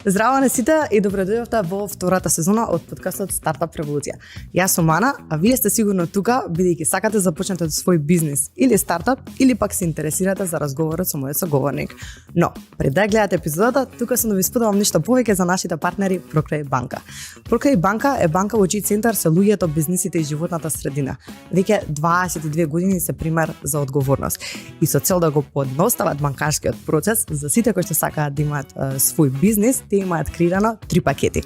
Здраво на сите и добро дојдовте во втората сезона од подкастот Стартап револуција. Јас сум Ана, а вие сте сигурно тука бидејќи сакате да започнете свој бизнис или стартап или пак се интересирате за разговорот со мојот соговорник. Но, пред да гледате епизодата, тука сум да ви споделам нешто повеќе за нашите партнери Прокрај банка. Прокрај банка е банка во чиј центар се луѓето, бизнисите и животната средина. Веќе 22 години се пример за одговорност. И со цел да го подностават банкарскиот процес за сите кои што сакаат да имаат свој бизнис, те имаат креирано 3 пакети.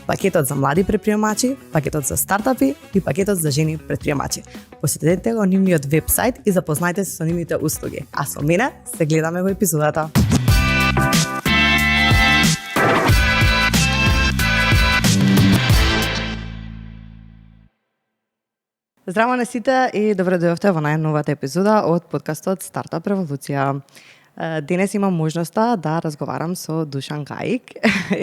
Пакетот за млади предприемачи, пакетот за стартапи и пакетот за жени предприемачи. Посетете го нивниот вебсайт и запознајте се со нивните услуги. А со мене се гледаме во епизодата. Здраво на сите и добро дојдовте во најновата епизода од подкастот Стартап револуција. Денес имам можноста да разговарам со Душан Гајик.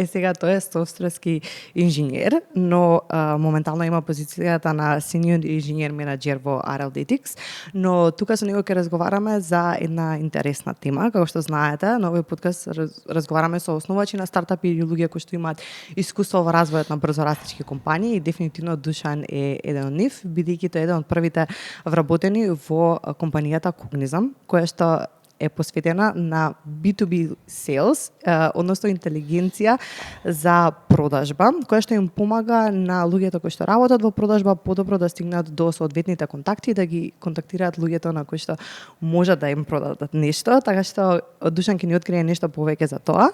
Сега тој е софтверски инженер, но моментално има позицијата на senior инженер менаџер во Araldetics, но тука со него ќе разговараме за една интересна тема. Како што знаете, на овој подкаст разговараме со основачи на стартапи и луѓе кои што имаат искуство во развојот на брзорастечки компании и дефинитивно Душан е еден од нив, бидејќи тој е еден од првите вработени во компанијата Cognizant, која што е посветена на B2B sales, односно интелигенција за продажба, која што им помага на луѓето кои што работат во продажба подобро да стигнат до соодветните контакти и да ги контактираат луѓето на кои што можат да им продадат нешто, така што Душан ќе ни открие нешто повеќе за тоа.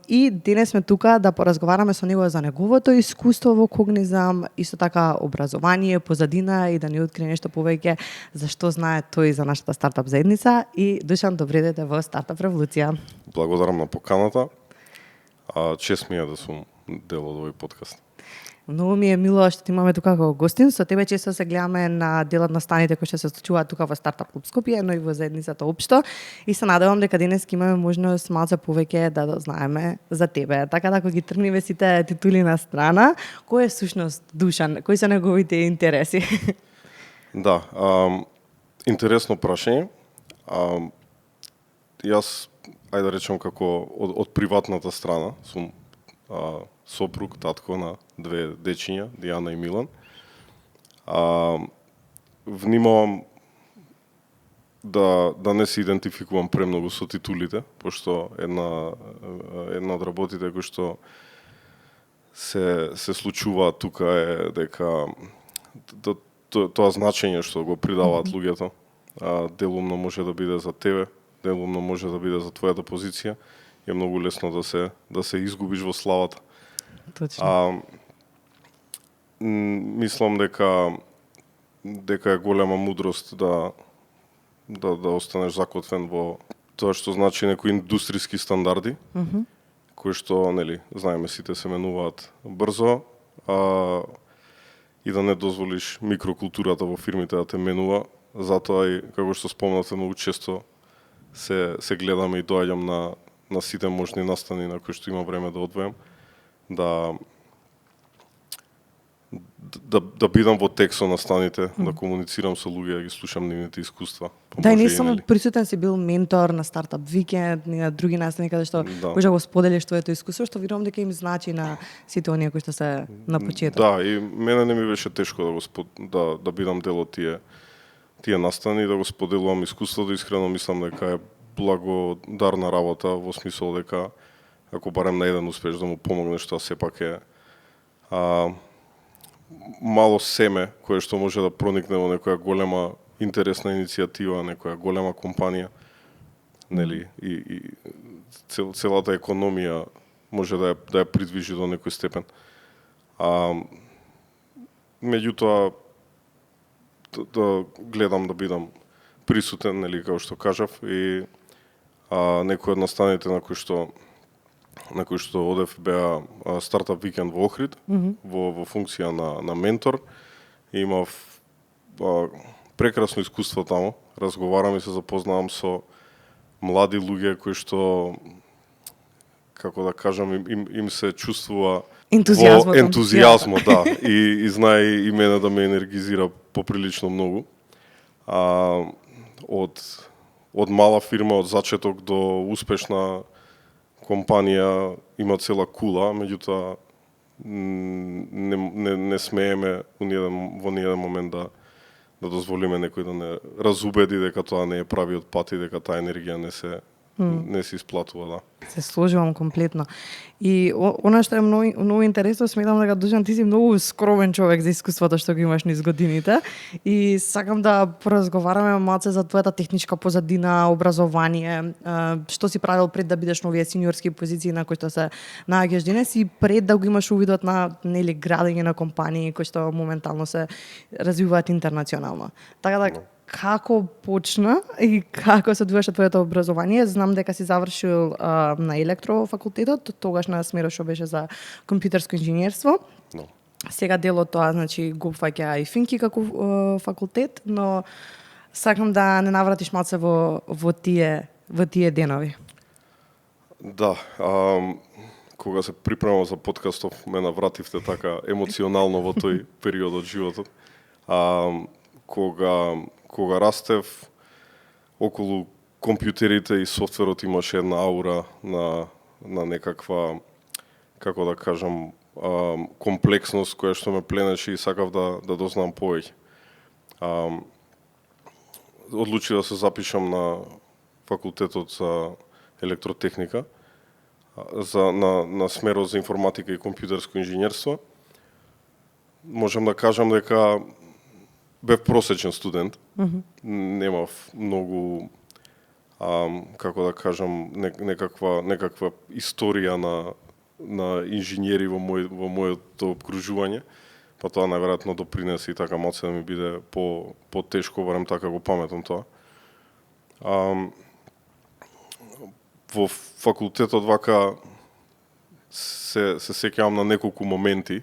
И денес сме тука да поразговараме со него за неговото искуство во Cognizant, исто така образование, позадина и да ни открие нешто повеќе за што знае тој за нашата стартап заедница. И Душан, добре дојде во Стартап револуција. Благодарам на поканата. Чест ми е да сум дел од овој подкаст. Многу ми е мило што ти имаме тука како гостин. Со тебе често се гледаме на делот на станите кои што се случуваат тука во Стартап клуб Скопје, но и во заедницата општо. И се надевам дека денес ќе имаме можност малце повеќе да дознаеме за тебе. Така да ако ги тргнеме сите титули на страна, кој е всушност Душан? Кои се неговите интереси? Да, интересно прашање. Јас, ајде да речем како од приватната страна, сум сопруг, татко на 2 дечиња, Дијана и Милан. Внимавам да не се идентификувам премногу со титулите, пошто една од работите кои што се случува тука е дека тоа значење што го придаваат луѓето делумно може да биде за тебе, делумно може да биде за твојата позиција, е многу лесно да се изгубиш во славата. Точно. Мислам дека е голема мудрост да останеш закотвен во тоа што значи некои индустријски стандарди, кои што, нели, знаеме сите се менуваат брзо, и да не дозволиш микрокултурата во фирмите да те менува. Затоа и, како што спомнате, многу често се гледаме и доаѓам на сите можни настани на кои што има време да одвојам, да бидам во тек со настаните, да комуницирам со луѓе, да ги слушам нивните искуства. Да, и не само присутен си бил ментор на Стартап Викенд, и на други настани каде што можеш да го споделиш твоето искуство, што верувам дека им значи на сите оние кои што се на почеток. Да, и мене не ми беше тешко да бидам дел од тие настани и да го споделувам искуството. Искрено мислам дека е благодарна работа во смисол дека ако барем на еден успеш да му помогнеш, тоа сепак е мало семе кое што може да проникне во некоја голема интересна иницијатива, некоја голема компанија, нели, и целата економија може да ја придвижи до некој степен. Меѓутоа да гледам да бидам присутен, нели, како што кажав, и некои од настаните на кои што одев беа Стартап Викенд во Охрид, во функција на ментор. Имав прекрасно искуство таму. Разговарам и се запознавам со млади луѓе кои што, како да кажам, им се чувствува ентузијазмот, да. И знае и мене да ме енергизира поприлично многу. Од мала фирма, од зачеток до успешна компанија има цела кула, меѓутоа не смееме во ниеден момент да дозволиме некој да не разубеди дека тоа не е правиот пат и дека таа енергија не се исплатува, да. Се сложувам комплетно. И она што е многу интересно, сметам дека Душан ти си многу скромен човек за искуството што го имаш низ годините и сакам да поразговараме малце за твојата техничка позадина, образование, што си правил пред да бидеш на овие сениорски позиции на кои што се наоѓаш денес и пред да го имаш увидот на градење на компании кои што моментално се развиваат интернационално. Така да како почна и како се одвиваше твоето образование? Знам дека си завршил на електрофакултетот, тогаш на смерот што беше за компјутерско инженерство. No. Сега дел од тоа, значи, го фаќа и Финки како факултет, но сакам да не навратиш малце во тие денови. Да, кога се припремав за подкастов, ме навративте така емоционално во тој период од животот. Кога растев, околу компјутерите и софтверот имаше една аура на некаква, како да кажам, комплексност која што ме пленеше и сакав да дознам повеќе. Одлучив да се запишам на факултетот за електротехника, на смерот за информатика и компјутерско инженерство. Можам да кажам дека бев просечен студент. Немав многу, како да кажам, некаква историја на инженери во моето обкружување, па тоа најверојатно допринесе и така малце да ми биде по-тешко, барем така го паметам тоа. Во факултетот вака се сеќавам на неколку моменти.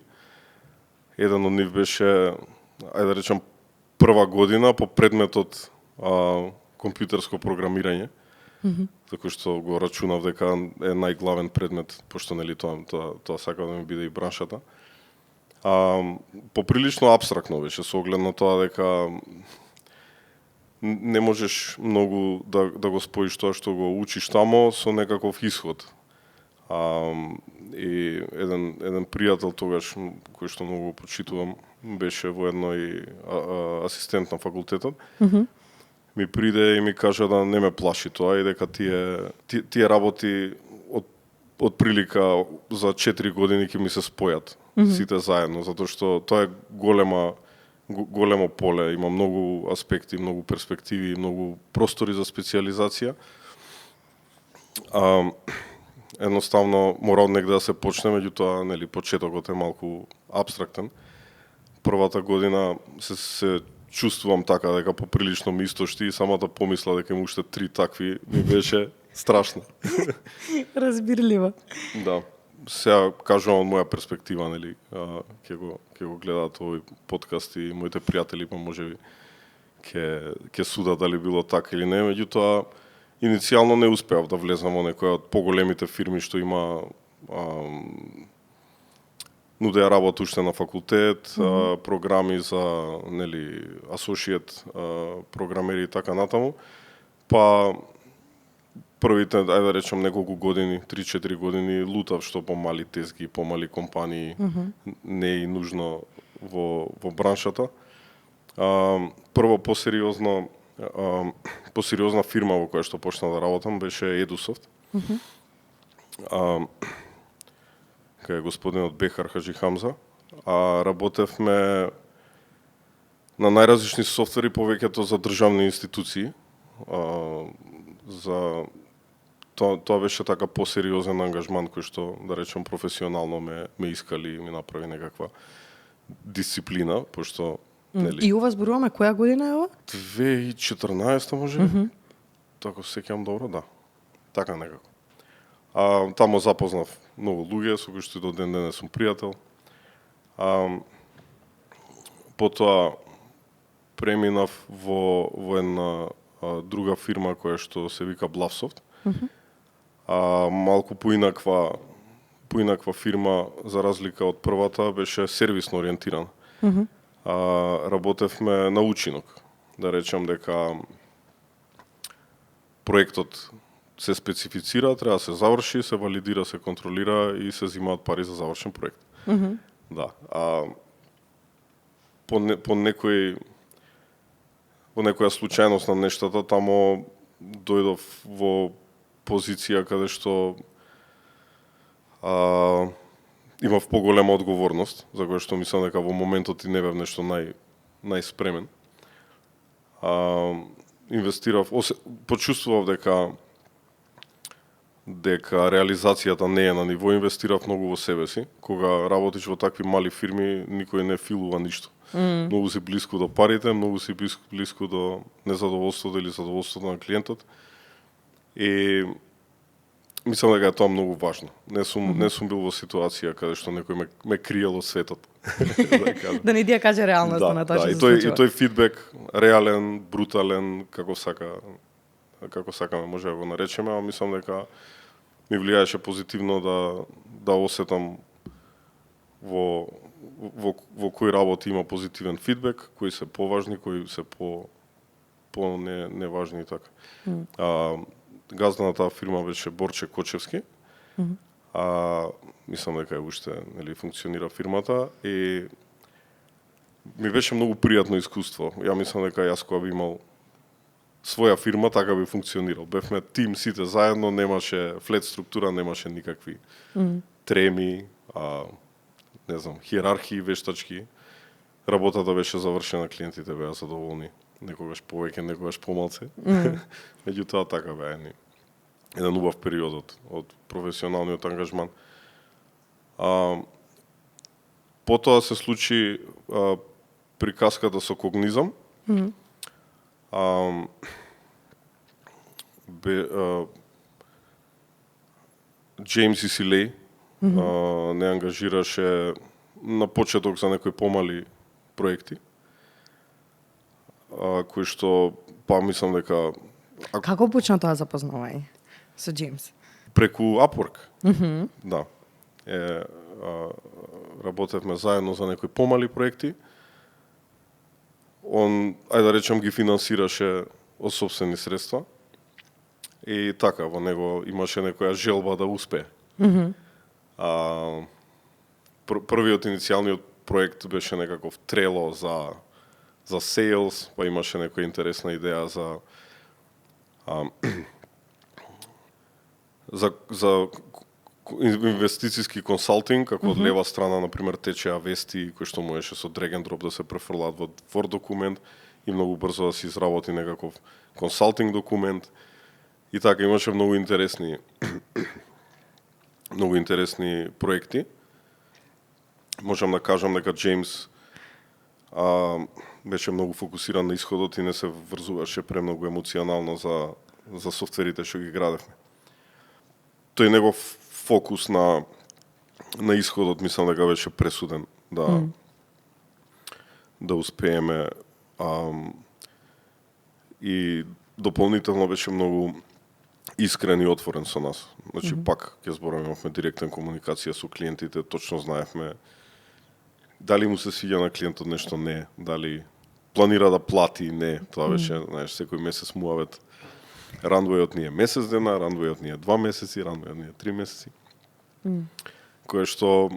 Еден од нив беше, ајде да речем, прва година по предметот компјутерско програмирање, за кој што го рачунав дека е најглавен предмет, пошто нели тоа сака да ми биде и браншата. Поприлично апстрактно беше, со оглед на тоа дека не можеш многу да го споиш тоа што го учиш тамо со некаков исход. И еден пријател тогаш, кој што многу го почитувам, беше воедно и асистент на факултетот. Ми приде и ми кажа да не ме плаши тоа и дека тие работи од прилика за 4 години ќе ми се спојат сите заедно, затоа што тоа е големо поле, има многу аспекти, многу перспективи, многу простори за специјализација. Едноставно мора од негде да се почне, меѓутоа нели почетокот е малку апстрактен. Првата година се чувствувам така дека поприлично ми истошти и самата помисла дека има уште 3 такви ми беше страшно. Разбирливо. Да. Сега кажувам од моја перспектива, нели, ќе го гледаат овој подкаст и моите пријатели, па можеби ќе судат дали било така или не, меѓутоа иницијално не успеав да влезам во некоја од поголемите фирми што има нудеа работа уште на факултет, програми за нели асошиет програмери и така натаму. Па првите, ајде да речем, неколку години, 3-4 години лутав што помали тезги, помали компании, не е и нужно во браншата. Прво посериозна фирма во која што почна да работам беше Edusофт. Кај господинот Бехар Хаджи Хамза. Работевме на најразлични софтвери, повеќето за државни институции. Тоа беше така посериозен ангажман кој што, да речем, професионално ме искали и ми направи некаква дисциплина, пошто нели. И ова зборуваме која година е ова? 2014 може. Така се сеќавам добро, да. Така некако. Тамо запознав многу луѓе со кои што до ден денес сум пријател. Потоа преминав во една друга фирма која што се вика Блавсофт. Малку поинаква фирма, за разлика од првата, беше сервисно ориентирана. Работевме на учинок. Да речем дека проектот се специфицира, треба да се заврши, се валидира, се контролира и се земаат пари за завршен проект. Да. По некоја случајност на нештата, тамо дојдов во позиција каде што имав поголема одговорност, за која што мислам дека во моментот и не бев нешто најспремен. Инвестирав, почувствував дека реализацијата не е на ниво, инвестирав многу во себе си. Кога работиш во такви мали фирми, никој не филува ништо. Многу си блиску до парите, многу си блиску до незадоволството или задоволството на клиентот. И мислам дека е тоа многу важно. Не сум бил во ситуација каде што некој ме криел од светот. Да не ти ја каже реалноста на тоа што се случува. И тој фидбек реален, брутален, како сакаме може да го наречеме, а мислам дека ми влијаеше позитивно да осетам во кои работи има позитивен фидбек, кои се поважни, кои се по неважни и така. Газда на таа фирма беше Борче Кочевски. Мислам дека уште функционира фирмата и ми беше многу пријатно искуство. Ја мислам дека јас кога би имал своја фирма, така би функционирал. Бевме тим сите заедно, немаше флет структура, немаше никакви треми, не знам, хиерархии вештачки. Работата беше завршена, клиентите беа задоволни. Некогаш повеќе, некогаш помалце. Меѓутоа така беа еден убав период од професионалниот ангажман. Потоа се случи приказката со Когнизам. Джеймс Исилеј не ангажираше на почеток за некои помали проекти, кои што мислам дека... Како почна тоа запознавање со Джеймс? Преку Upwork. Да. Работевме заедно за некои помали проекти. Он, ајде да речем, ги финансираше од сопствени средства. И така, во него имаше некоја желба да успее. Првиот иницијалниот проект беше некаков трело за sales, па имаше некоја интересна идеја за инвестициски консалтинг, како од лева страна, например, течеа вести кои што можеше со drag and drop да се префрлаат во Word документ и многу брзо да се изработи некаков консалтинг документ. И така имаше многу интересни проекти. Можам да кажам дека Джеймс беше многу фокусиран на исходот и не се врзуваше премногу емоционално за софтверите што ги градевме. Тој негов фокус на исходот мислам дека беше пресуден да успееме, и дополнително беше многу искрен и отворен со нас. Значи пак ќе зборуваме, имавме директна комуникација со клиентите, точно знаевме дали му се свиѓа на клиентот нешто, не, дали планира да плати, не. Тоа беше, знаеш, секој месец муавет. Рандвејот ни е месец дена, рандвејот ни е 2 месеци, рандвејот ни е 3 месеци. Кое што,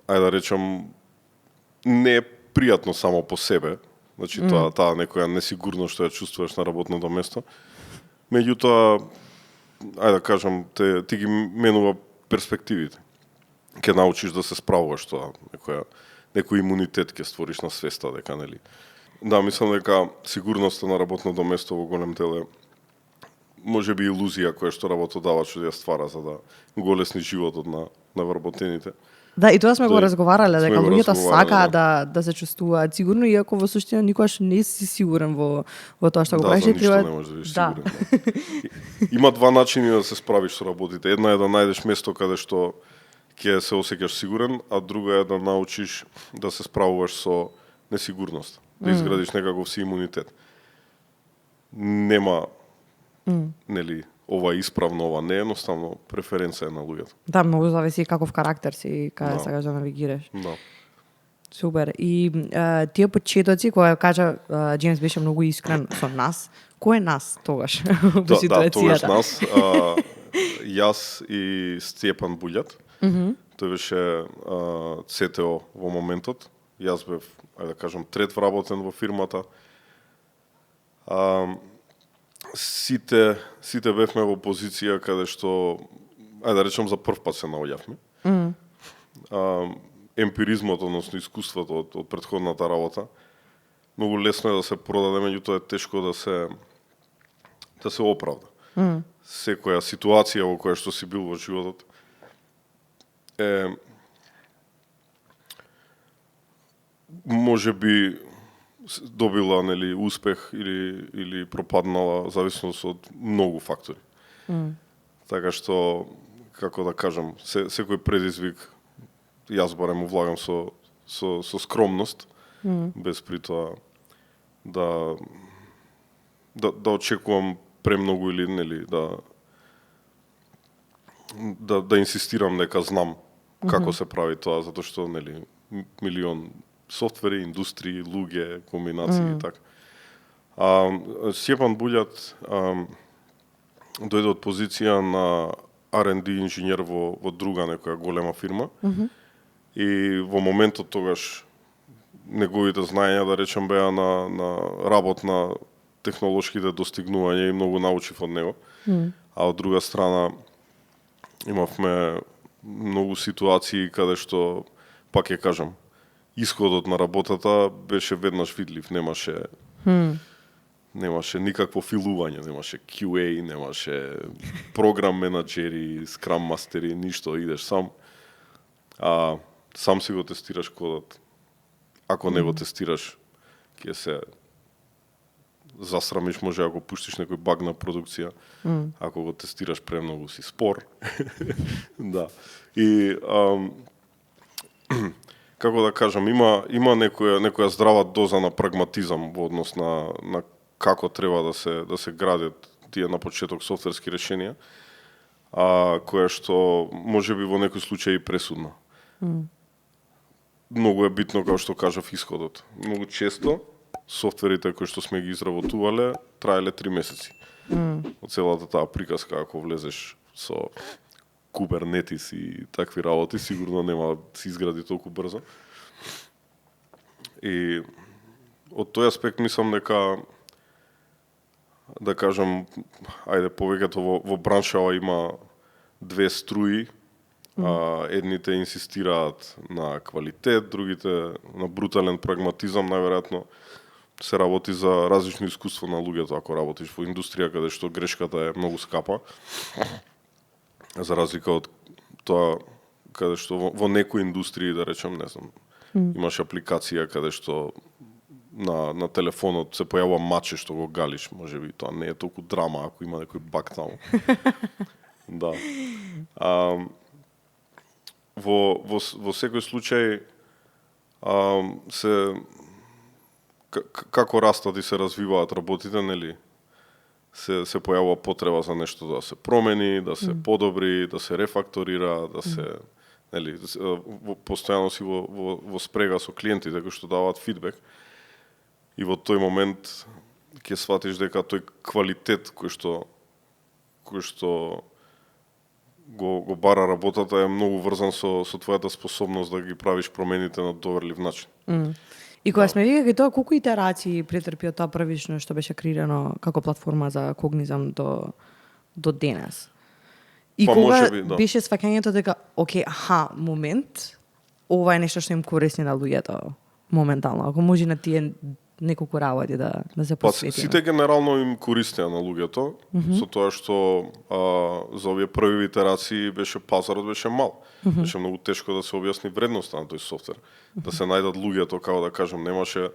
ајде да речам, не е пријатно само по себе. Значи таа некоја несигурност што ја чувствуваш на работното место. Меѓутоа, ајде да кажам, ти ги менува перспективите. Ќе научиш да се справуваш тоа, некој имунитет ќе створиш на свеста дека, нели. Да, мислам дека сигурноста на работното место во голем дел е можеби илузија која што работодавачот ја ствара за да го олесни животот на вработените. Да, и тоа сме го разговарале, дека луѓето сакаат да се чувствуваат сигурно, иако во суштина никогаш не си сигурен во тоа што го правиш. Да, за ништо не можеш да бидеш сигурен. Има два начини да се справиш со работите. Една е да најдеш место каде што ќе се осеќаш сигурен, а друга е да научиш да се справуваш со несигурност, да изградиш некаков си имунитет. Нема нели ова исправно, ова не, едноставно преференција на луѓето. Да, многу зависи каков карактер си и каде сакаш да навигираш. Да. Супер. И тие почетоци, кога кажа Джеймс беше многу искрен со нас, кој е нас тогаш во Да, ситуацијата? тогаш нас, јас и Стјепан Буљат. Тој беше ЦТО во моментот. Јас бев, ајде да кажам, трет вработен во фирмата. Сите бевме во позиција каде што, ајде да речем, за прв пат се наоѓавме. Емпиризмот, односно искуството од претходната работа, многу лесно е да се продаде, меѓутоа е тешко да се оправда. Секоја ситуација во која што си бил во животот е може би добила, нели, успех или пропаднала, зависност од многу фактори. Така што, како да кажам, секој предизвик јас барем влагам со скромност, без при тоа да очекувам премногу или нели да инсистирам дека знам како се прави тоа, затоа што нели милион софтвери, индустрии, луѓе, комбинации и така. Стјепан Буљат дојде од позиција на R&D инженер во друга некоја голема фирма. И во моментот тогаш неговите знаења, да речем, беа на работ на технолошките достигнувања и многу научив од него. А од друга страна имавме многу ситуации каде што, пак ќе кажам, исходот на работата беше веднаш видлив, немаше никакво филување, немаше QA, немаше програм менаџери, скрам мастери, ништо, идеш сам. Сам си го тестираш кодот. Ако не го тестираш, ќе се засрамиш, може ако пуштиш некој баг на продукција. Ако го тестираш премногу си спор. Да. И како да кажам, има некоја здрава доза на прагматизам во однос на како треба да се градат тие на почеток софтверски решенија, која што можеби во некој случај и пресудна. Многу е битно, како што кажав, исходот. Многу често софтверите кои што сме ги изработувале траеле 3 месеци. Од целата таа приказка, ако влезеш со Kubernetes и такви работи, сигурно нема да се изгради толку брзо. И од тој аспект мислам дека, да кажам, ајде, повеќето во браншава има две струи. Едните инсистираат на квалитет, другите на брутален прагматизам, најверојатно се работи за различно искуство на луѓето ако работиш во индустрија каде што грешката е многу скапа. За разлика од тоа каде што во некои индустрии, да речем, не знам, имаш апликација каде што на телефонот се појавува маче што го галиш, можеби тоа не е толку драма ако има некој баг таму. Да. Во секој случај како растат и се развиваат работите, нели, се појавува потреба за нешто да се промени, да се подобри, да се рефакторира, да се, нели, постојано си во спрега со клиентите кои што даваат фидбек. И во тој момент ќе сватиш дека тој квалитет кој што го бара работата е многу врзан со твојата способност да ги правиш промените на доверлив начин. И кога сме викаки тоа, колку итерации претрпи тоа првично што беше креирано како платформа за Cognizant до денес? И кога беше сваќањето дека, окей, момент, ова е нешто што им користи на луѓето моментално. Ако може на тие неколку работи да се посветиме. Сите генерално им користеа на луѓето, со тоа што за овие први итерации пазарот беше мал. Беше многу тешко да се објасни вредноста на тој софтвер. Да се најдат луѓето, како да кажам, немаше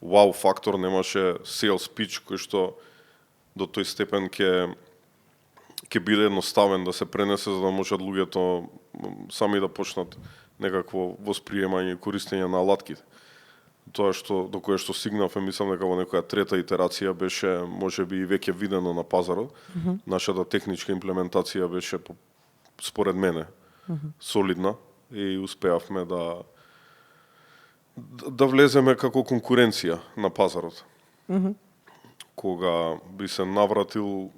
вау фактор, немаше sales pitch кој што до тој степен ќе биде едноставен да се пренесе за да можат луѓето сами да почнат некакво восприемање и користење на алатките. Тоа што до кое што стигнав, мислам дека во некоја трета итерација беше можеби и веќе видено на пазарот. Нашата техничка имплементација беше според мене солидна и успеавме да влеземе како конкуренција на пазарот. Кога би се навратил,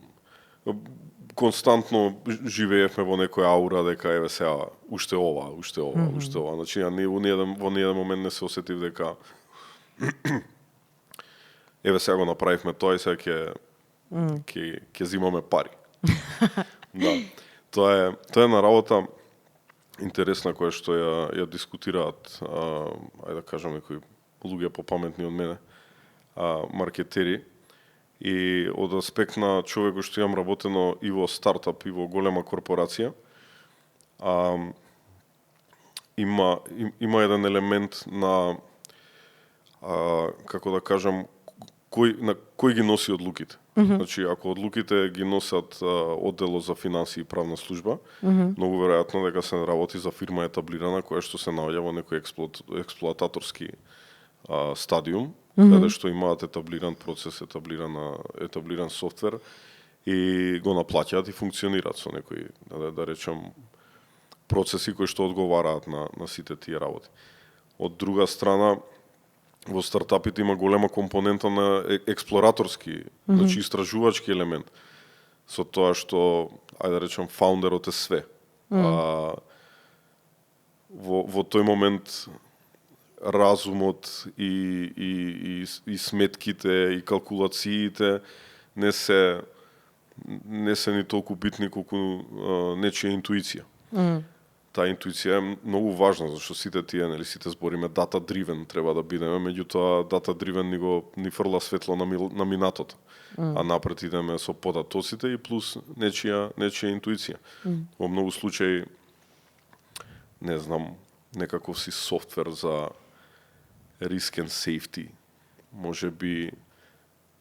константно живеевме во некоја аура дека еве сега уште ова. Значи ја во ниеден момент не се осетив дека еве сега го направивме тоа и сега ќе зимаме пари. Да. Тоа е на работа интересна која што ја дискутираат, ајде да кажам некои луѓе попаметни од мене, маркетери. И од аспект на човек кој што имам работено и во стартап и во голема корпорација, има еден елемент на како да кажам кој ги носи одлуките. Значи, ако одлуките ги носат одделот за финансии и правна служба, многу веројатно дека се работи за фирма етаблирана која што се наоѓа во некој експлоататорски стадиум, каде што имаат етаблиран процес, етаблиран софтвер и го наплаќаат и функционираат со некои, да речем, процеси кои што одговараат на сите тие работи. Од друга страна, во стартапите има голема компонента на експлораторски, значи истражувачки елемент, со тоа што, ајде да речем, фаундерот е све. Во тој момент разумот и сметките и калкулациите не се ни толку битни колку нечија интуиција. Таа интуиција е многу важна, зашто сите тие, сите збориме data driven треба да бидеме, меѓутоа data driven ни фрла светло на минатото. А напред идеме со податоците и плюс нечија интуиција. Во многу случаи, не знам, некаков си софтвер за risk and safety може би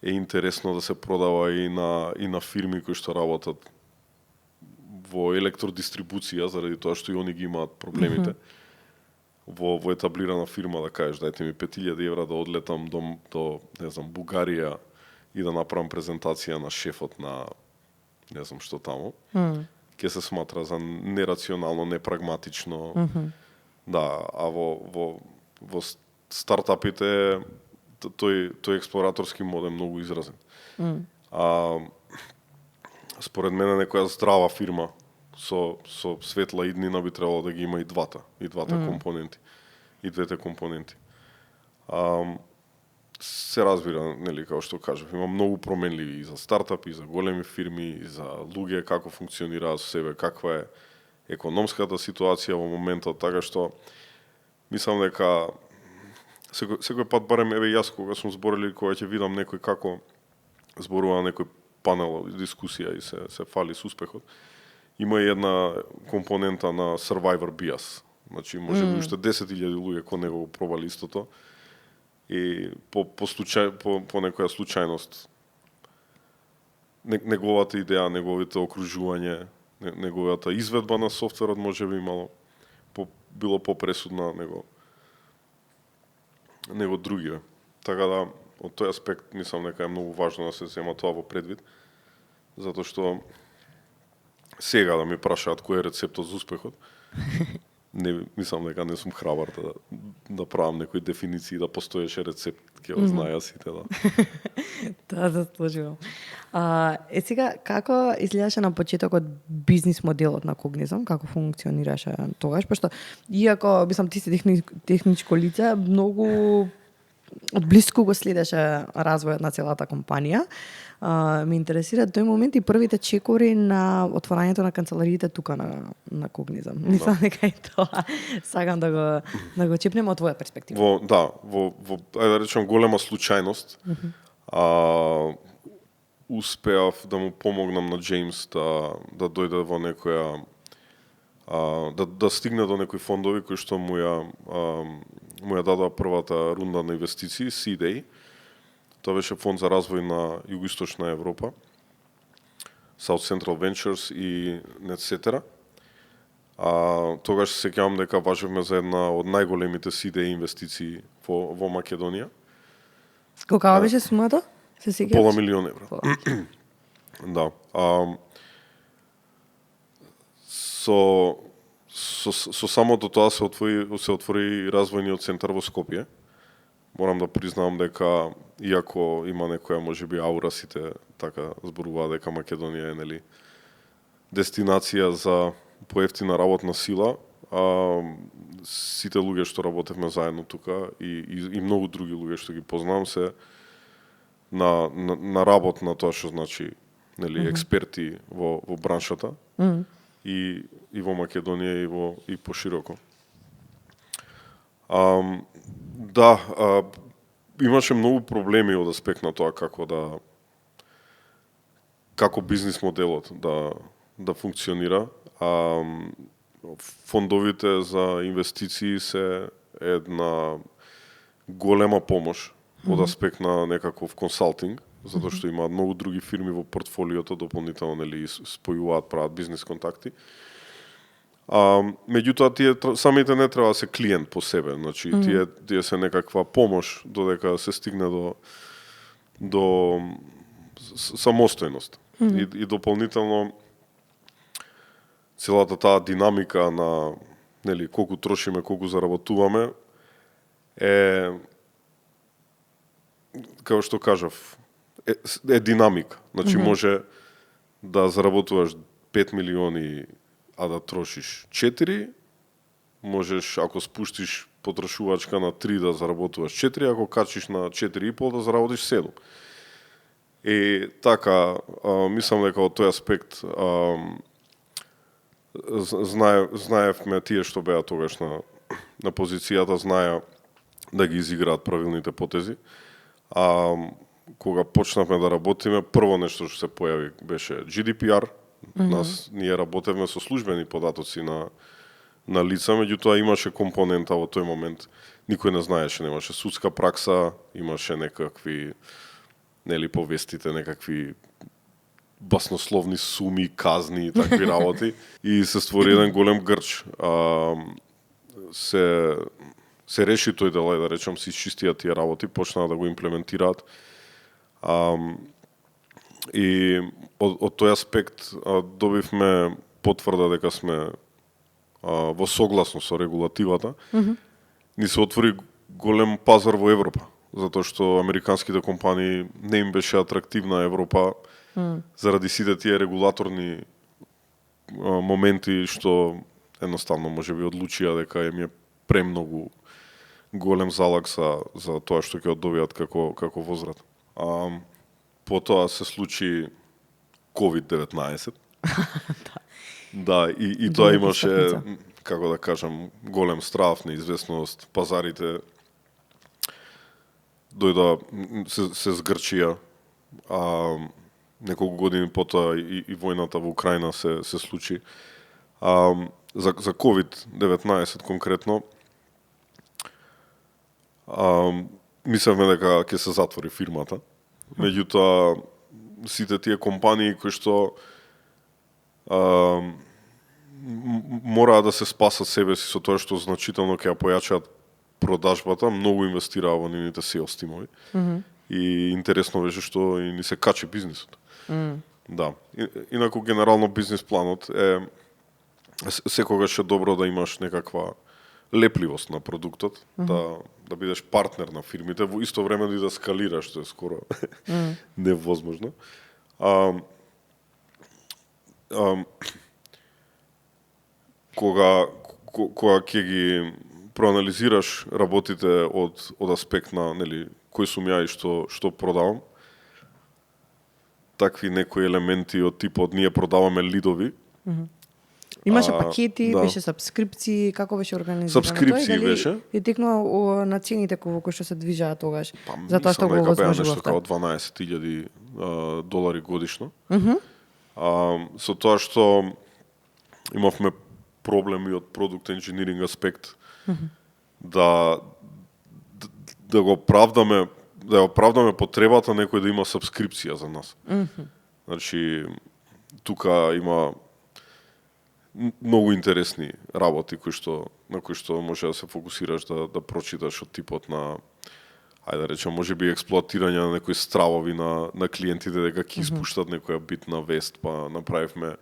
е интересно да се продава и на фирми кои што работат во електродистрибуција, заради тоа што и они ги имаат проблемите. Во етаблирана фирма да кажеш, дајте ми 5000 евра да одлетам до не знам, Бугарија и да направам презентација на шефот на не знам што таму. Ќе се сматра за нерационално, непрагматично. Да, а во стартапите тој експлораторски мод е многу изразен. Според мене некоја здрава фирма со светла иднина би требало да ги има и двата компоненти, и двете компоненти. Се разбира, нели, како што кажав, има многу променливи и за стартапи, и за големи фирми, и за луѓе како функционираат со себе, каква е економската ситуација во моментот, така што мислам дека секој пат, барем еве јас кога сум зборил, кога ќе видам некој како зборува на некој панел, дискусија и се фали с успехот, има и една компонента на survivor bias. Значи, може би уште 10.000 луѓе кој него го пробали истото и по некоја случајност неговата идеја, неговите окружување, неговата изведба на софтверот може би било попресудна него другиве. Така да, од тој аспект, мислам дека е многу важно да се зема тоа во предвид, затоа што сега да ми прашаат кој е рецептот за успехот, мислам дека не сум храбар да правам некои дефиниции, да постоеше рецепт, ќе го знаја сите, да. Тоа заслужувам. Сега, како изгледаше на почетокот бизнис моделот на Cognizant, како функционираше тогаш, пошто иако мислам ти си техничко лице, многу одблиску го следеше развојот на целата компанија. Ме интересира тој момент и првите чекори на отворањето на канцелариите тука на Cognizant. Мислам дека и тоа сакам да го чепнем од твоја перспектива. Во ајде да речем голема случајност. Успеав да му помогнам на Джеймс да дојде во некоја да стигне до некои фондови кои што му ја дадоа првата рунда на инвестиции, Seed. Тоа беше фонд за развој на Југоисточна Европа, South Central Ventures и NetCetera. Тогаш се сеќавам дека важевме за една од најголемите Seed инвестиции во Македонија. Колкава беше сумата? Се сеќаваш? $500,000 евра. Да. со самото тоа се отвори развојниот центар во Скопје. Морам да признам дека иако има некоја можеби аура, сите така зборуваат дека Македонија е нели дестинација за поевтина работна сила, сите луѓе што работевме заедно тука и многу други луѓе што ги познавам се на работ на тоа што значи нели експерти во браншата и во Македонија и пошироко. Да, имаше многу проблеми од аспект на тоа како бизнис моделот да функционира. Фондовите за инвестиции се една голема помош од аспект на некаков консалтинг, затоа што имаат многу други фирми во портфолиото, дополнително нели спојуваат, прават бизнис контакти. Меѓутоа тие самите не треба да се клиент по себе, значи тие се некаква помош додека се стигне до самостојност. И дополнително целата таа динамика на нели колку трошиме, колку заработуваме е, како што кажав, е динамика. Значи може да заработуваш 5 милиони, а да трошиш 4, можеш ако спуштиш потрошувачка на 3 да заработуваш 4, ако качиш на 4,5 да заработиш 7. И така, мислам дека од тој аспект знаевме тие што беа тогаш на позицијата, знаеа да ги изиграат правилните потези. Кога почнавме да работиме, прво нешто што се појави беше GDPR. Ние работевме со службени податоци на лица, меѓутоа имаше компонента во тој момент. Никој не знаеше, немаше судска пракса, имаше некакви нели повестите, некакви баснословни суми, казни и такви работи. И се створи еден голем грч. Се реши тој дел, да речам, се изчистија тие работи, почнаа да го имплементираат. И од тој аспект добивме потврда дека сме во согласно со регулативата. Ни се отвори голем пазар во Европа, затоа што американските компании не им беше атрактивна Европа заради сите тие регулаторни моменти што едноставно можеби одлучија дека им е премногу голем залог за тоа што ќе одобијат како возврат. Потоа се случи COVID-19. Да, и тоа имаше, како да кажам, голем страв, неизвестност, пазарите дојда, се згрчија, неколку години потоа и војната во Украина се случи. За COVID-19 конкретно, мислевме дека ќе се затвори фирмата. Меѓутоа, сите тие компании кои што мораа да се спасат себе си со тоа што значително ќе ја појачаат продажбата, многу инвестираа во нивните sales тимови. И интересно беше што и ни се качи бизнисот. Да. Инаку генерално бизнис планот е секогаш е добро да имаш некаква лепливост на продуктот, да бидеш партнер на фирмите, во исто време да скалираш, што е скоро невозможно. Кога ќе ги проанализираш работите од аспект на нели кој сум ја и што продавам, такви некои елементи од типот ние продаваме лидови. Имаше пакети, да. беше сабскрипции, како беше организирано? Сабскрипции беше. И текнува на цените во кои што се движаа тогаш, затоа што го овозможувавте. Нешто овозможувавте. како $12,000 годишно. Со тоа што имавме проблеми од продукт енжиниринг аспект, да го оправдаме потребата некој да има сабскрипција за нас. Значи, тука има многу интересни работи на кои што може да се фокусираш да прочиташ од типот на, ајде да речем, можеби експлоатирање на некои стравови на клиентите дека ќе испуштат некоја битна вест, па направивме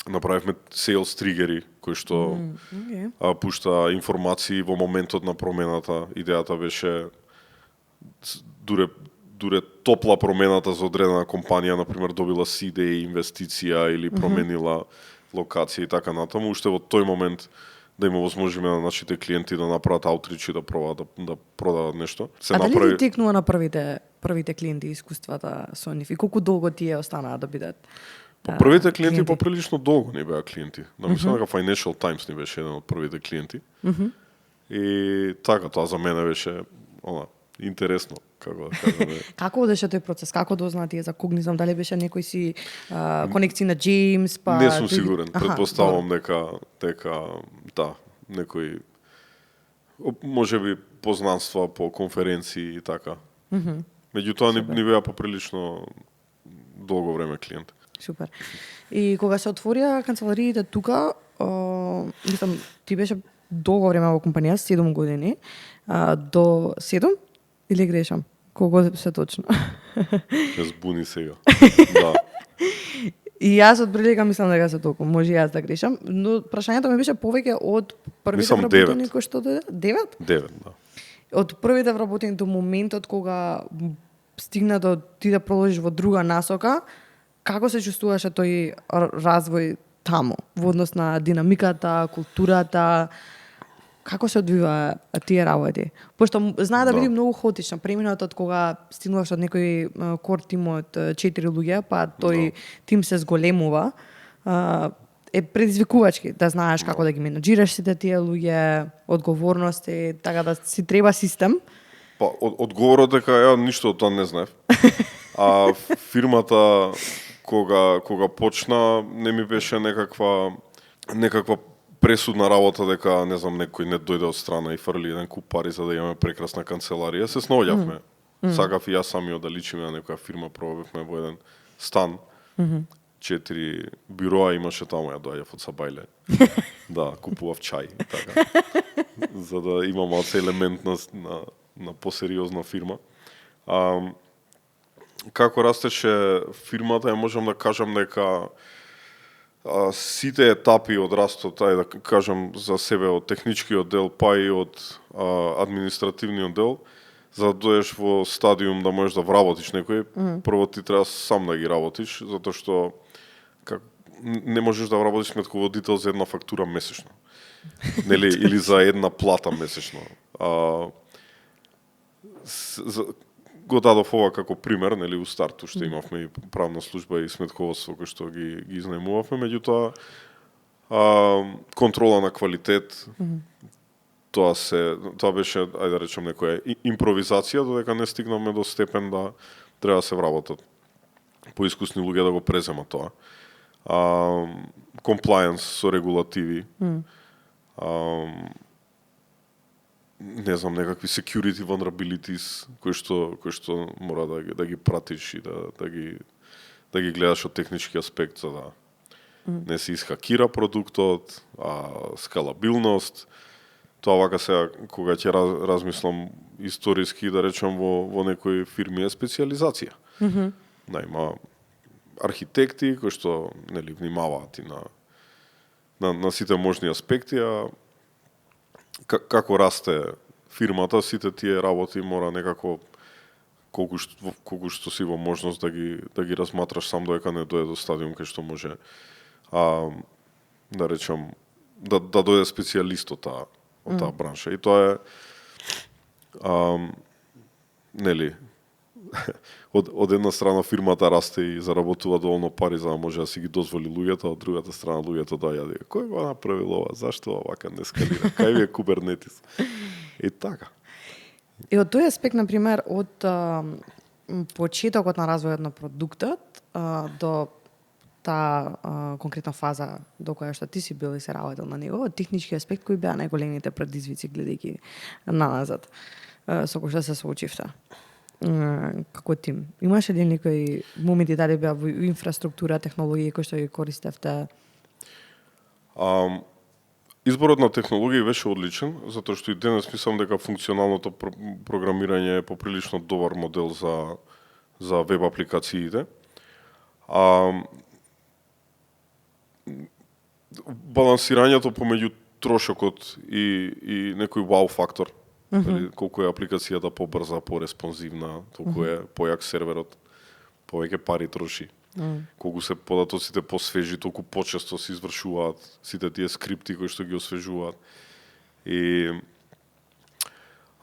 направивме sales тригери кои што Okay. пушта информации во моментот на промената. Идејата беше дуре топла промената за одредена компанија, например, добила сиде инвестиција или променила локација и така натаму, уште во тој момент да им овозможиме на нашите клиенти да направат аутрич и да пробаат да продадат нешто. Дали ти текнува на првите клиенти искуствата со нив и колку долго тие останаа да бидат? Првите клиенти поприлично долго не беа клиенти. Да мислам дека Financial Times ни беше еден од првите клиенти. И така, тоа за мене беше интересно. Како одеше тој процес? Како дознаа тие за Cognizant? Дали беше некој си конекција на Джеймс? Не сум сигурен. Предпоставувам дека да, некој можеби познанства по конференции и така. Меѓутоа ни беа поприлично долго време клиент. Супер. И кога се отворија канцелариите тука, мислам, ти беше долго време во компанија, 7 години, до 7? Или грешам? Колко се точно? Ме збуни сега. Да. И јас од прилика мислам дека се толку, може јас да грешам, но прашањето ми беше повеќе од првите вработени кои што дојде? 9? 9, да. Од првите вработени до моментот кога стигна до ти да продолжиш во друга насока, како се чувствуваше тој развој таму, во однос на динамиката, културата, како се одвива тие работи? Пошто знае да биде многу хаотично. Преминатот кога стигнуваш од некој кор тим од 4 луѓе, па тој тим се зголемува, е предизвикувачки да знаеш како да ги менаџираш сите тие луѓе, одговорности, така да си треба систем. Па одговорот дека ја ништо од тоа не знаев. А фирмата кога почна не ми беше некаква пресудна работа дека не знам некој не дојде од страна и фрли еден куп пари за да имаме прекрасна канцеларија. Се снаоѓавме. Сакав и јас самиот да личиме на некоја фирма, пробавме во еден стан. 4 бюроа имаше таму, ја доаѓав од Сабајле. Да, купував чај, така. За да имам малце елемент на посериозна фирма. Како растеше фирмата, ја можам да кажам дека сите етапи од растот, да кажам за себе, од техничкиот дел, па и од административниот дел, за да доеш во стадиум да можеш да вработиш некој, прво ти треба сам да ги работиш, затоа што не можеш да вработиш сметководител за една фактура месечно. Нели, или за една плата месечно. Го дадов ова како пример, нели, у старту што имавме и правна служба и сметководство кој што ги изнаемувавме, меѓутоа контрола на квалитет, тоа беше, ајде да речем, некоја импровизација, додека не стигнаме до степен да треба да се вработат поискусни луѓе да го преземат тоа. Compliance со регулативи, не знам, некакви security vulnerabilities кои што мора да ги пратиш и да ги гледаш од технички аспект за да не се исхакира продуктот, скалабилност. Тоа вака сега кога ќе размислам историски, да речем во некои фирми е специализација. Да, има архитекти кои што нели внимаваат и на сите можни аспекти, како расте фирмата, сите тие работи мора некако колку што си во можност да ги разматраш сам додека не дојде до стадиум кај што може да речем да дојде специјалист од таа бранша. И тоа е нели од една страна фирмата расте и заработува доволно пари за да може да си ги дозволи луѓето, а од другата страна луѓето доаѓаат и кој го направил ова, зашто овака не скалира, кај ви е Kubernetes? И така. И од тој аспект, например, од почетокот на развојот на продуктот до таа конкретна фаза до која што ти си бил и се работел на него, од технички аспект, кои беа најголемите предизвици гледајќи наназад со кои што се соочивте? Како тим? Имаше ли некои моменти дали беа во инфраструктура, технологии кои што ги користевте? Изборот на технологии беше одличен, затоа што и денес мислам дека функционалното програмирање е поприлично добар модел за веб апликациите. балансирањето помеѓу трошокот и некој вау фактор. Колку е апликацијата побрза, пореспонзивна, толку е појак серверот, повеќе пари троши. Колку се податоците посвежи, толку почесто се извршуваат сите тие скрипти кои што ги освежуваат. И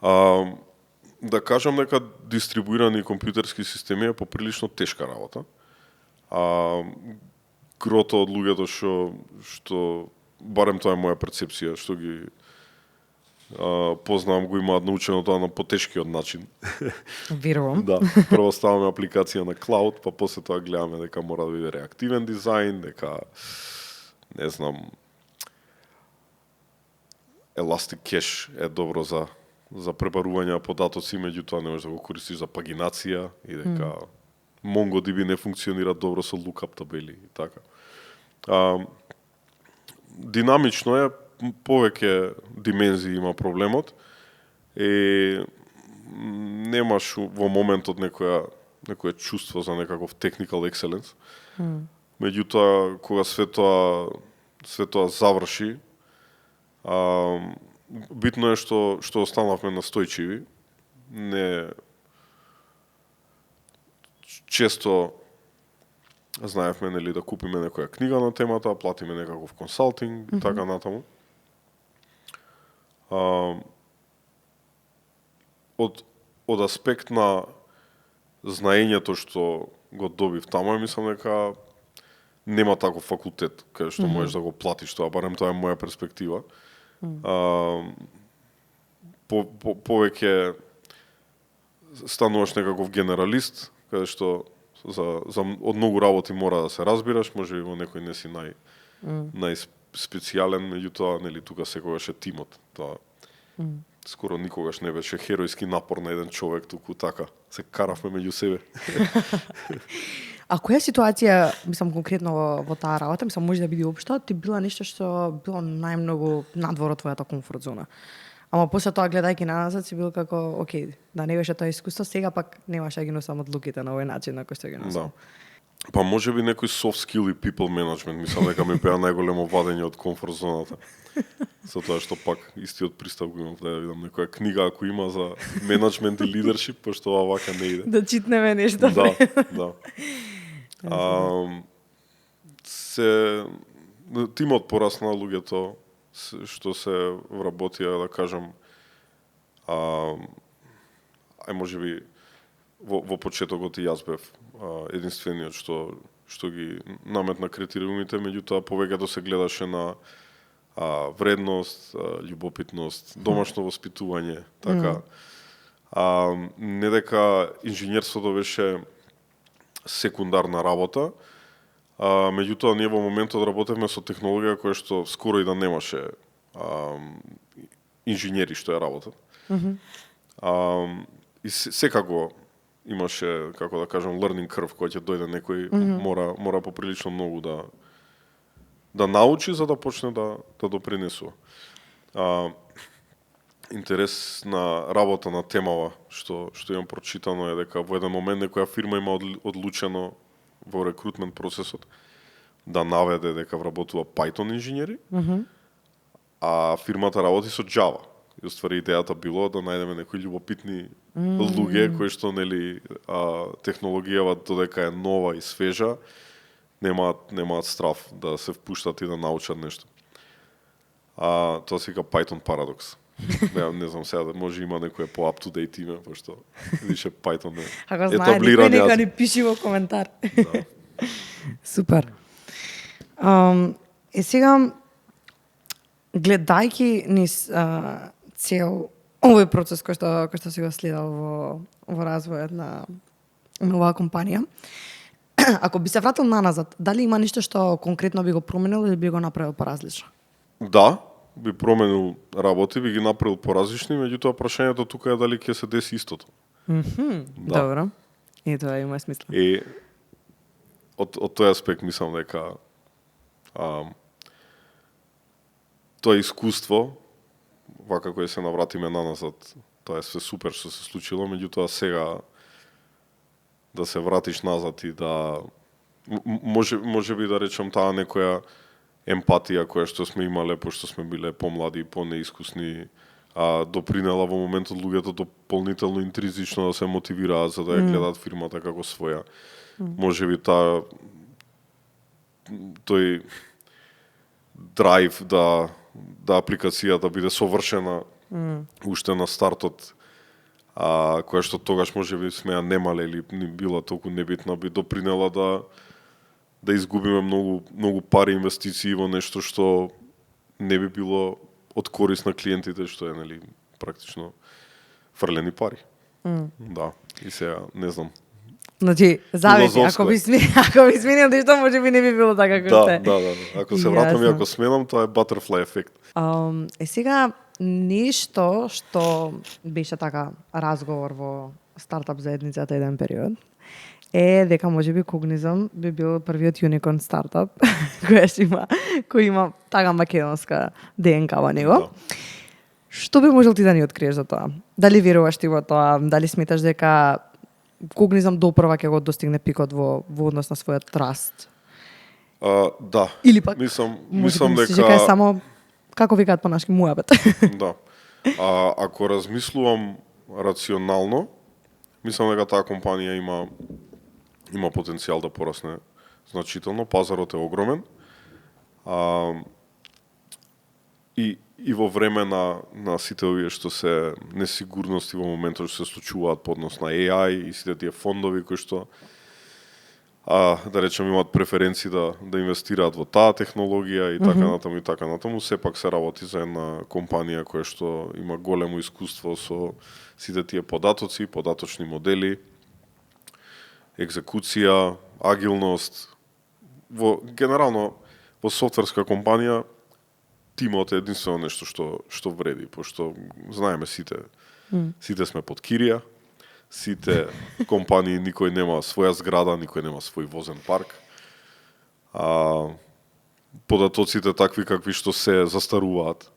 да кажам дека дистрибуирани компјутерски системи е поприлично тешка работа. Грото од луѓето што барем тоа е моја перцепција, што ги познавам, го имаат научено тоа на потешкиот начин. Верувам. Да, прво ставаме апликација на клауд, па после тоа гледаме дека мора да биде реактивен дизајн, дека не знам Elastic Cache е добро за пребарување на податоци, меѓутоа не можеш да го користиш за пагинација и дека MongoDB не функционира добро со lookup табели и така. Динамично е, повеќе димензии има проблемот и немаш во моментот некоја чувство за некаков technical excellence. Меѓутоа, кога све тоа заврши, битно е што останавме настојчиви. Не често знаевме нели да купиме некоја книга на темата, платиме некаков консалтинг и така натаму. Од аспект на знаењето што го добив таму, мислам дека нема таков факултет каде што можеш да го платиш тоа, барем тоа е моја перспектива. Повеќе стануваш некаков генералист, каде што од многу работи мора да се разбираш, може би во некој не си најспецијален, меѓутоа нели тука секогаш е тимот. Тоа скоро никогаш не беше херојски напор на еден човек, туку така се каравме меѓу себе. А која ситуација, мислам конкретно во таа работа, мислам може да биде општо, ти била нешто што било најмногу надвор од твојата комфорт зона? Ама после тоа гледајќи назад си бил како, окей, да не беше тоа искуство, сега пак немаш да ги носам одлуките на овој начин на кој што ги носам. Да. Па може би некој soft skill и people management, мислам дека ми беа најголемо вадење од комфорт зоната. За тоа што пак истиот пристап го имам да видам некоја книга ако има за менеджмент и лидершип, пошто ова вака не иде. Да читнеме нешто. Да. Тимот порасна, луѓето што се вработија, да кажам, можеби во почетокот и јас бев единствениот што ги наметна критериумите, меѓутоа повеќето се гледаше на вредност, љубопитност, домашно воспитување, така. Не дека инженерството беше секундарна работа, меѓутоа ние во моментот работевме со технологија која што скоро и да немаше инженери што ја работат. И секако имаше, како да кажам, learning curve кој ќе дојде некој, мора поприлично многу да научи за да почне да допринесува. Интересна работа на темава што имам прочитано е дека во еден момент некоја фирма има одлучено во рекрутмент процесот да наведе дека вработува Python инженери, а фирмата работи со Java. И уствари идејата било да најдеме некои љубопитни луѓе кои што нели технологијава додека е нова и свежа, немаат страв да се впуштат и да научат нешто. Тоа се вика Python парадокс. Не знам сега, може има некој по up to date име, пошто више Python е етаблиран. Ако знаете, нека ни пиши во коментар. Да. Супер. Сега гледајќи низ цел овој процес кој што си го следал во развојот на оваа компанија, ако би се вратил наназад, дали има нешто што конкретно би го променил или би го направил поразлично? Да, би променил работи, би ги направил поразлични, меѓутоа прашањето тука е дали ќе се деси истото. Да. Добро. И тоа има смисла. И од тој аспект мислам дека тоа искуство, вака кој се навратиме наназад, тоа е све супер што се случило, меѓутоа сега да се вратиш назад и да може би да речам таа некоја емпатија која што сме имале пошто сме биле помлади, понеискусни, допринела во моментот луѓето дополнително интринзично да се мотивираат за да ја гледаат фирмата како своја. Можеби тој драйв да апликацијата биде совршена уште на стартот, која што тогаш можеби сме ја немале или била толку небитна, би допринела да изгубиме многу пари инвестиции во нешто што не би било од корис на клиентите, што е нели практично фрлени пари. Да, и сега не знам. Значи, зависи, ако би сменил нешто, можеби не би било така како се. Да. Ако се вратам и ако сменам, тоа е butterfly ефект. Сега нешто што беше така разговор во стартап заедницата еден период е дека можеби Cognizant би бил првиот unicorn стартап кој има така македонска ДНК во него. Да. Што би можел ти да ни откриеш за тоа? Дали веруваш ти во тоа? Дали сметаш дека Cognizant допрва ќе го достигне пикот во однос на својот раст? Да. Или пак мислам дека е само како викаат по-нашки муабет. Да. Ако размислувам рационално, мислам дека таа компанија има потенцијал да порасне значително, пазарот е огромен. И во време на сите овие што се несигурности во моментот што се случуваат по однос на AI и сите тие фондови кои што да речем имаат преференции да инвестираат во таа технологија и така натаму, сепак се работи за една компанија која што има големо искуство со сите тие податоци, податочни модели, екзекуција, агилност. Генерално во софтверска компанија тимот е единствено нешто што вреди, пошто знаеме сите сме под кирија, сите компании никој нема своја зграда, никој нема свој возен парк. Податоците такви какви што се застаруваат.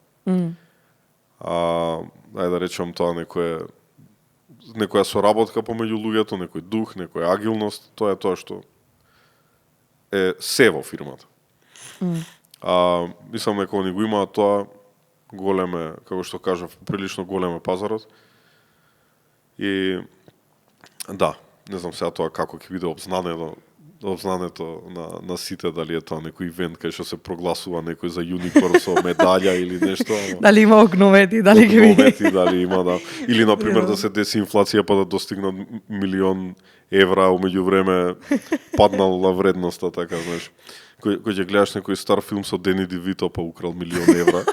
Ајде да речем тоа некоја соработка помеѓу луѓето, некој дух, некоја агилност, тоа е тоа што е се во фирмата. Мислам дека они го имаат тоа, големе, како што кажав, прилично големе пазарот. И да, не знам сега тоа како ќе биде обзнането на сите, дали е тоа некој ивент кај што се прогласува некој за юникорн со медаља или нешто. Дали има огномети, дали ќе биде. Дали има, да. Или например да се деси инфлација па да достигнат 1.000.000 евра, а меѓу време паднала вредноста, така, знаеш. Кој ќе гледаш некој стар филм со Дени Девито па украл 1.000.000 евра,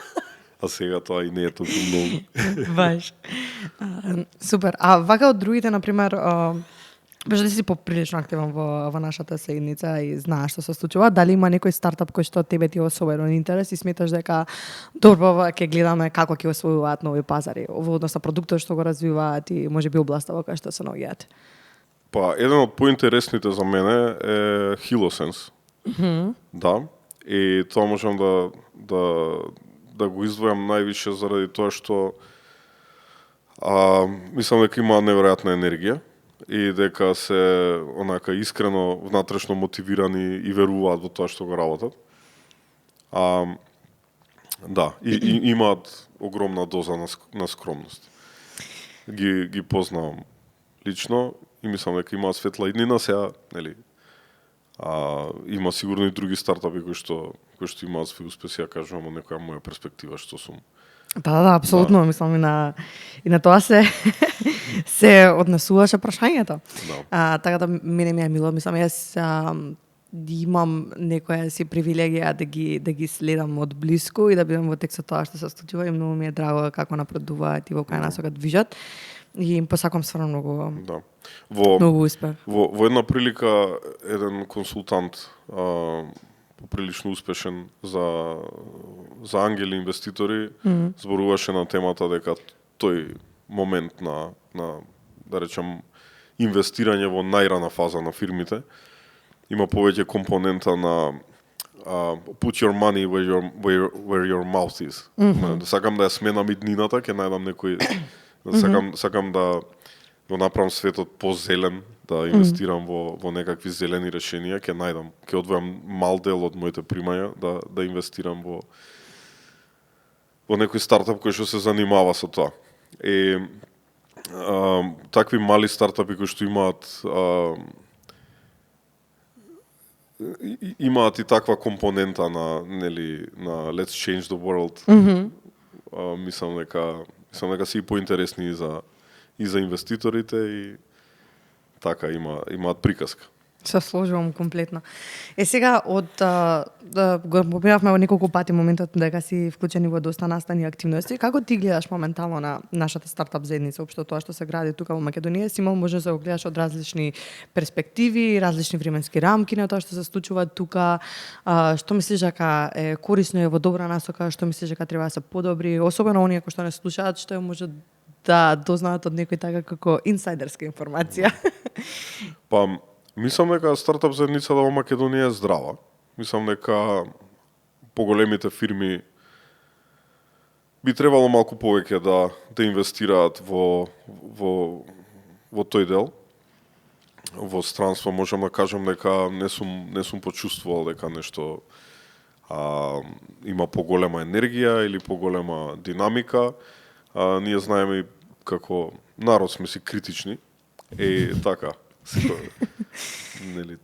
а сега тоа и не е толку многу. Баш. Супер. А вака од другите, например, беше да си поприлично активен во нашата заедница и знаеш што се случува, дали има некој стартап кој што тебе ти е особено интерес и сметаш дека добро ќе гледаме како ќе освојуваат нови пазари во однос на продуктот што го развиваат и можеби областа во која што се наоѓаат? Па, еден од поинтересните за мене е HelloSense. Да, и тоа можам да го издвојам највише заради тоа што мислам дека има неверојатна енергија и дека се онака искрено внатрешно мотивирани и веруваат во тоа што го работат. Да, и имаат огромна доза на скромност. Ги познавам лично и мислам дека имаат светла иднина сега, нели? Има сигурно и други стартапи кои што имаат свој успеси, ја кажувам од некоја моја перспектива што сум. Да, апсолутно, мислам и на тоа се однесуваше прашањето. Да. Така да мене ми е мило, мислам јас имам некоја си привилегија да ги следам од блиску и да бидам во текстот тоа што се случува и многу ми е драго како напредуваат и во која насока движат. И им посакам стварно многу. Да. Многу успех. Во една прилика еден консултант поприлично успешен за ангели инвеститори зборуваше на темата дека тој момент на да речем инвестирање во најрана фаза на фирмите има повеќе компонента на put your money where your mouth is. Сакам да ја сменам иднината, ќе најдам некој сакам да го направам светот позелен, да инвестирам во некакви зелени решенија, ќе најдам, ќе одвојам мал дел од моите примања да инвестирам во некој стартап кој што се занимава со тоа. Такви мали стартапи кои што имаат и таква компонента на Let's Change the World. Мислам дека се и поинтересни и за инвеститорите и така имаат приказка. Се сложувам комплетно. Сега го поминавме неколку пати моментот дека си вклучени во доста настани активности. Како ти гледаш моментално на нашата стартап заедница, општо тоа што се гради тука во Македонија? Си може да го гледаш од различни перспективи, различни временски рамки на тоа што се случува тука. Што мислиш дека е корисно и во добра насока, што мислиш дека треба да се подобри, особено оние кои што не слушаат, што може да дознаат од некој така како инсайдерска информација? Мислам дека стартап заедницата во Македонија е здрава. Мислам дека поголемите фирми би требало малку повеќе да инвестираат во тој дел. Во странство можам да кажам дека не сум почувствувал дека нешто има поголема енергија или поголема динамика. Ние знаеме како народ сме си критични. Така.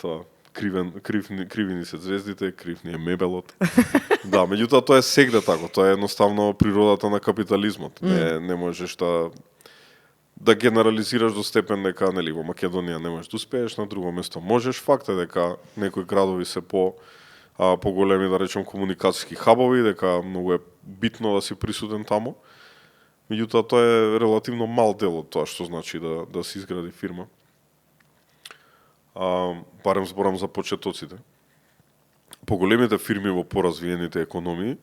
Тоа криви ни се звездите, крив ни е мебелот. Да, меѓутоа тоа е сегде тако, тоа е едноставно природата на капитализмот. Не можеш да генерализираш до степен дека во Македонија не можеш да успееш, на друго место можеш. Факт е дека некои градови се поголеми, да речем, комуникацијски хабови, дека многу е битно да си присутен таму. Меѓутоа тоа е релативно мал дел од тоа што значи да се изгради фирма. Барем зборам за почетоците. Поголемите фирми во поразвиените економии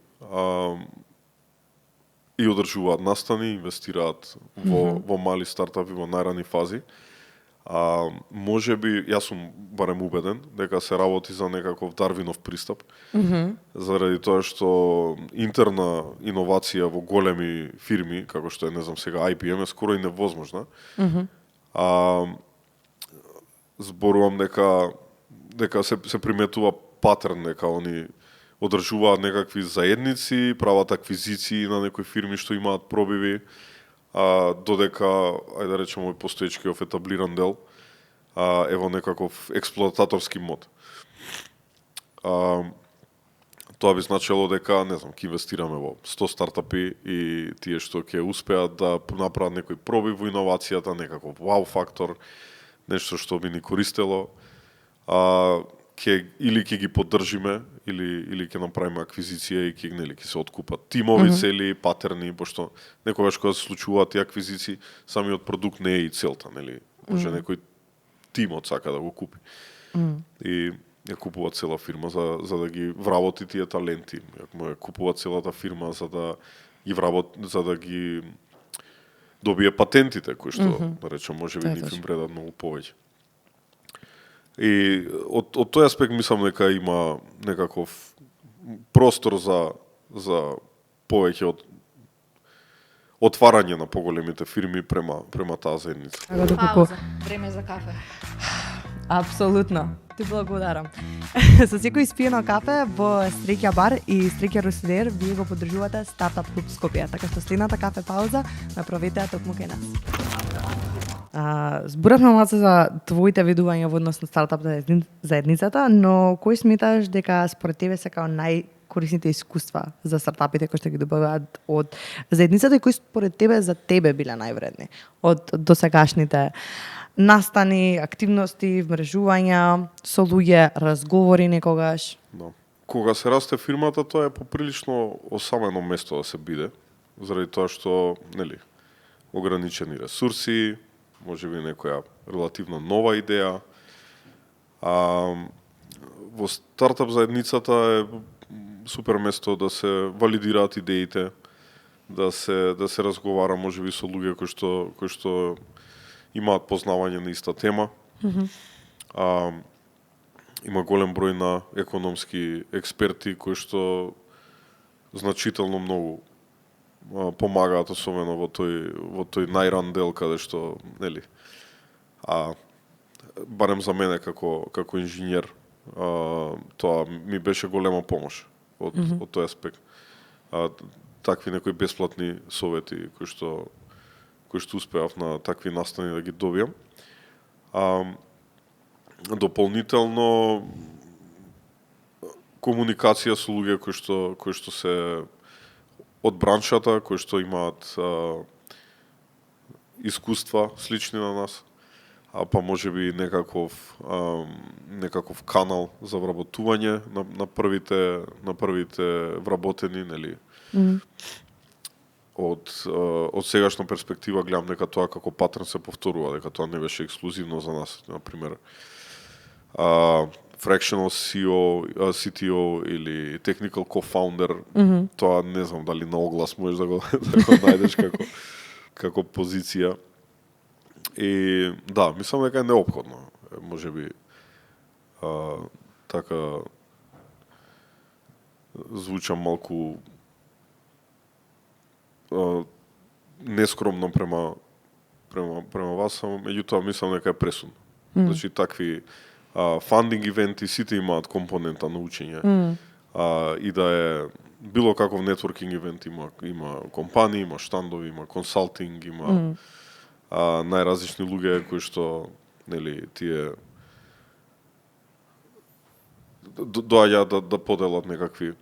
и одржуваат настани, инвестираат во мали стартапи во најрани фази. Можеби, јас сум барем убеден дека се работи за некаков Дарвинов пристап. Заради тоа што интерна иновација во големи фирми, како што е, не знам сега, IBM е скоро и невозможна. Зборувам дека се приметува патерн, дека они одржуваат некакви заедници, прават аквизиции на некои фирми што имаат пробиви, додека, ајде да речеме, постоечкиот етаблиран дел е во некаков експлоататорски мод. Тоа би значело дека, не знам, ќе инвестираме во 100 стартапи и тие што ќе успеат да направат некој пробив во иновацијата, некаков вау фактор, нешто што би ни користело, или ќе ги поддржиме, или ќе направиме аквизиција и ќе се откупат тимови цели, патерни, пошто некогаш кога се случуваат тие аквизиции, самиот продукт не е и целта, нели? Може некој тимот сака да го купи. И ја купува цела фирма за да ги вработи тие таленти. Ја купува целата фирма за да ги добие патентите, кои што, да речем, можеби нив им вредат многу повеќе. И од тој аспект мислам дека има некаков простор за повеќе отварање на поголемите фирми према таа заедница. Пауза, време за кафе. Апсолутно. Ти благодарам. Со секој испиено кафе во Среќа бар и Среќа Русидер вие го поддржувате Стартап Клуб Скопје, така што следната кафе пауза направете токму кај нас. Зборавме малку за твоите видувања во однос на стартап заедницата, но кој сметаш дека според тебе се као најкорисните искуства за стартапите кои што ги добиваат од заедницата и кои според тебе за тебе биле највредни од досегашните настани, активности, вмрежувања со луѓе, разговори некогаш? Да. Кога се расте фирмата, тоа е поприлично осамено место да се биде, заради тоа што, ограничени ресурси, можеби некоја релативно нова идеја. Во стартап заедницата е супер место да се валидираат идеите, да се разговара можеби со луѓе кои што имаат познавање на иста тема. Има голем број на економски експерти кои што значително многу помагаат, особено во тој најран дел каде што барем за мене како инженер, тоа ми беше голема помош од тој аспект. Такви некои бесплатни совети кои што успеав на такви настани да ги добиам. Дополнително комуникација со луѓе кои што се од браншата, кои што имаат искуства слични на нас, па можеби некаков канал за вработување на првите вработени, нели? Од сегашна перспектива гледам дека тоа како патрон се повторува, дека тоа не беше ексклузивно за нас, на пример. Fractional CTO или technical co-founder, тоа не знам дали на оглас можеш да го најдеш како позиција. И да, мислам дека е неопходно. Можеби така звучам малку нескромно према вас, меѓутоа мислам дека е пресудно. Значи такви фандинг ивенти сите имаат компонента на учење. И да е било каков нетворкинг ивент има компании, има штандови, има консалтинг, има најразлични луѓе кои што нели тие доаѓаат да поделат некакви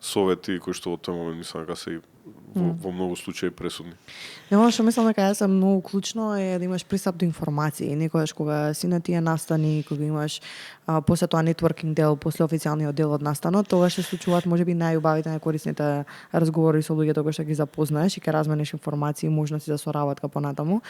совети кои што во тој момент мислам дека се во многу случаи пресудни. Оно што мислам дека е многу клучно е да имаш пристап до информации. Некогаш кога си на тие настани, кога имаш после тоа нетворкинг дел, после официјалниот дел од настанот, тогаш се случуваат можеби најубавите, најкорисните разговори со луѓето кои што ги запознаеш и ќе размениш информации и можности за соработка понатаму.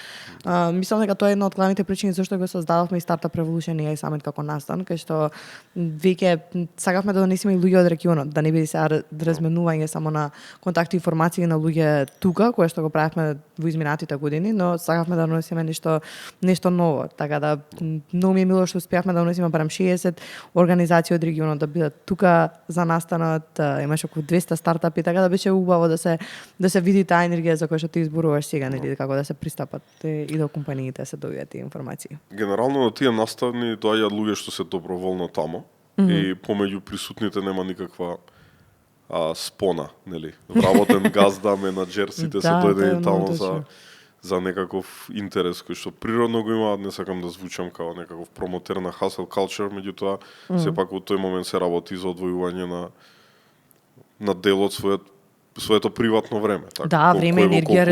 Мислам дека тоа е една од главните причини зашто го создадовме и Startup Revolution и Summit како настан, кај што веќе сакавме да донесеме и луѓе од регионот, да не биде сега разменување само на контакти информации на луѓе тука, кое што го правевме во изминатите години, но сакавме да донесеме нешто ново. Така да многу ми е мило што успеавме да донесеме барем 60 организации од регионот да бидат тука за настанот, имаше околу 200 стартапи, така да беше убаво да се види таа енергија за која што ти изборуваш сега, нели, како да се пристапат и до компаниите се добијат тие информации. Генерално на тие настани доаѓаат луѓе што се доброволно тамо и помеѓу присутните нема никаква спона, нели? Вработен газда, менаџер, сите се дојдени таму за некаков интерес кој што природно го имаат, не сакам да звучам како некаков промотер на hustle culture, меѓутоа сепак во тој момент се работи за одвојување на дел од своето приватно време, така. Да, време, енергија,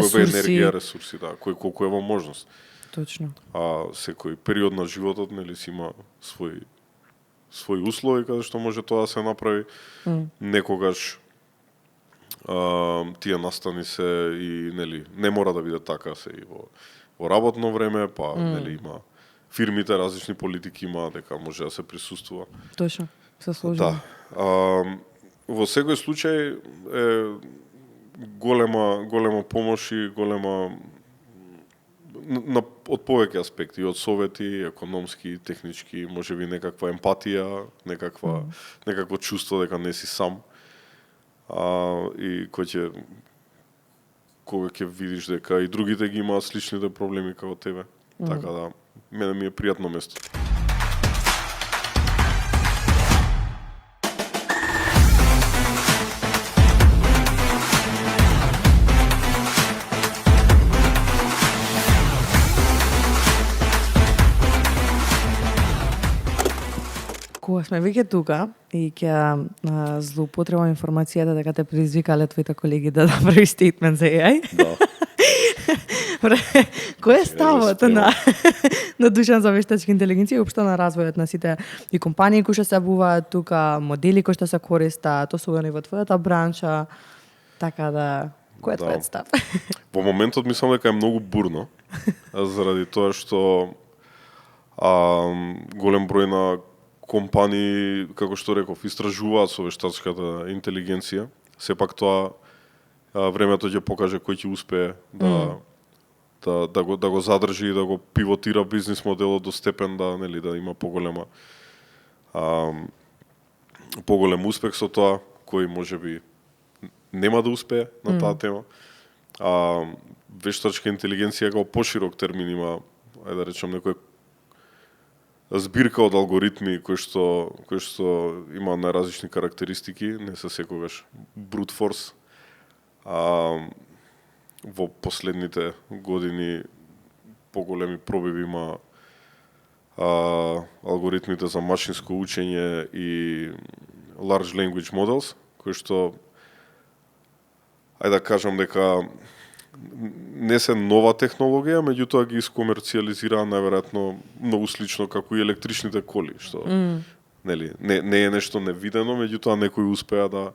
ресурси, да, кој колку е во можност. Точно. Секој период на животот, нели, си има свои услови каде што може тоа да се направи. Некогаш тие настани се и нели не мора да биде така, се и во работно време, па нели има фирмите различни политики има дека може да се присуствува. Точно, се сложува. Да. Во секој случај е голема помош и голема од повеќе аспекти, од совети, економски, технички, можеби некаква емпатија, некакво чувство дека не си сам. И кога ќе видиш дека и другите ги имаат сличните проблеми како тебе. Така да, мене ми е пријатно место. Кога сме веќе тука и ќе злоупотребам информацијата дека те предизвикале твоите колеги да направи стейтмент за AI. Да. Кој е ставот на Душан за вештачка интелигенција и општо на развојот на сите и компании кои што се буваат тука, модели кои што се користат, особено во твојата бранша, така да, кој е твојот став? Во моментот мислам дека е многу бурно, заради тоа што голем број на компании, како што реков, истражуваат со вештачката интелигенција. Сепак тоа времето ќе покаже кој ќе успее да го задржи и да го пивотира бизнис моделот до степен да има поголем успех со тоа, кој можеби нема да успее на таа тема. Вештачка интелигенција како поширок термин има, ајде да речем, некој збирка од алгоритми кои што има најразлични карактеристики, не се секогаш brute force. Во последните години поголеми пробиви има алгоритмите за машинско учење и large language models, кои што ајде да кажам дека не се нова технологија, меѓутоа ги искомерцијализираа најверојатно многу слично како и електричните коли, што нели не е нешто невидено, меѓутоа некој успеа да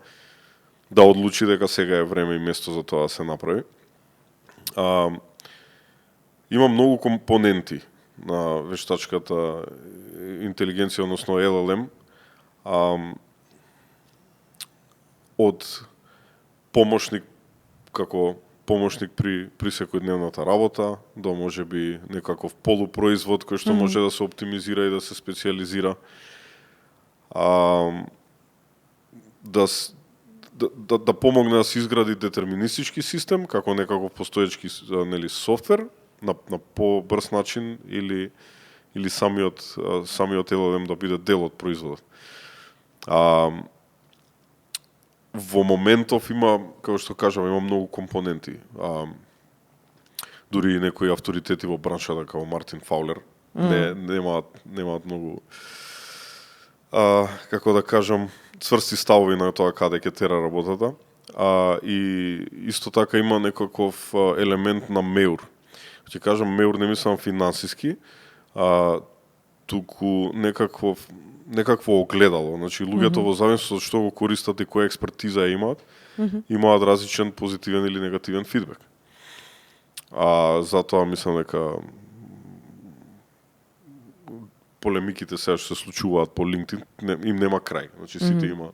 одлучи дека сега е време и место за тоа да се направи. Има многу компоненти на вештачката интелигенција, односно LLM, од помошник како помошник при секојдневната работа, до можеби некаков полупроизвод кој што може да се оптимизира и да се специјализира. Да помогне да се изгради детерминистички систем, како некаков постоечки софтвер, на побрз начин или самиот LLM да биде дел од производот. Во моментов има, како што кажам, има многу компоненти. Дури и некои авторитети во браншата како Мартин Фаулер немаат многу како да кажам цврсти ставови на тоа каде ќе тера работата. И исто така има некаков елемент на меур. Ќе кажам меур не мислам финансиски, туку некакво огледало. Значи, луѓето во зависност од што го користат и која експертиза имаат, имаат различен позитивен или негативен фидбек. Затоа мислам дека полемиките сега што се случуваат по LinkedIn им нема крај. Значи,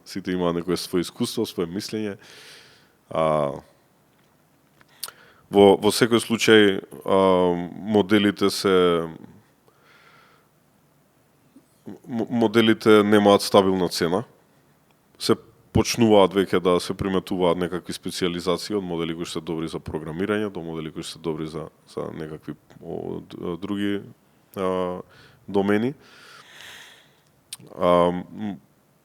сите имаат некое свое искуство, свое мислење. Во секој случај моделите немаат стабилна цена. Се почнуваат веќе да се приметуваат некакви специјализации од модели кои се добри за програмирање до модели кои се добри за некакви други домени.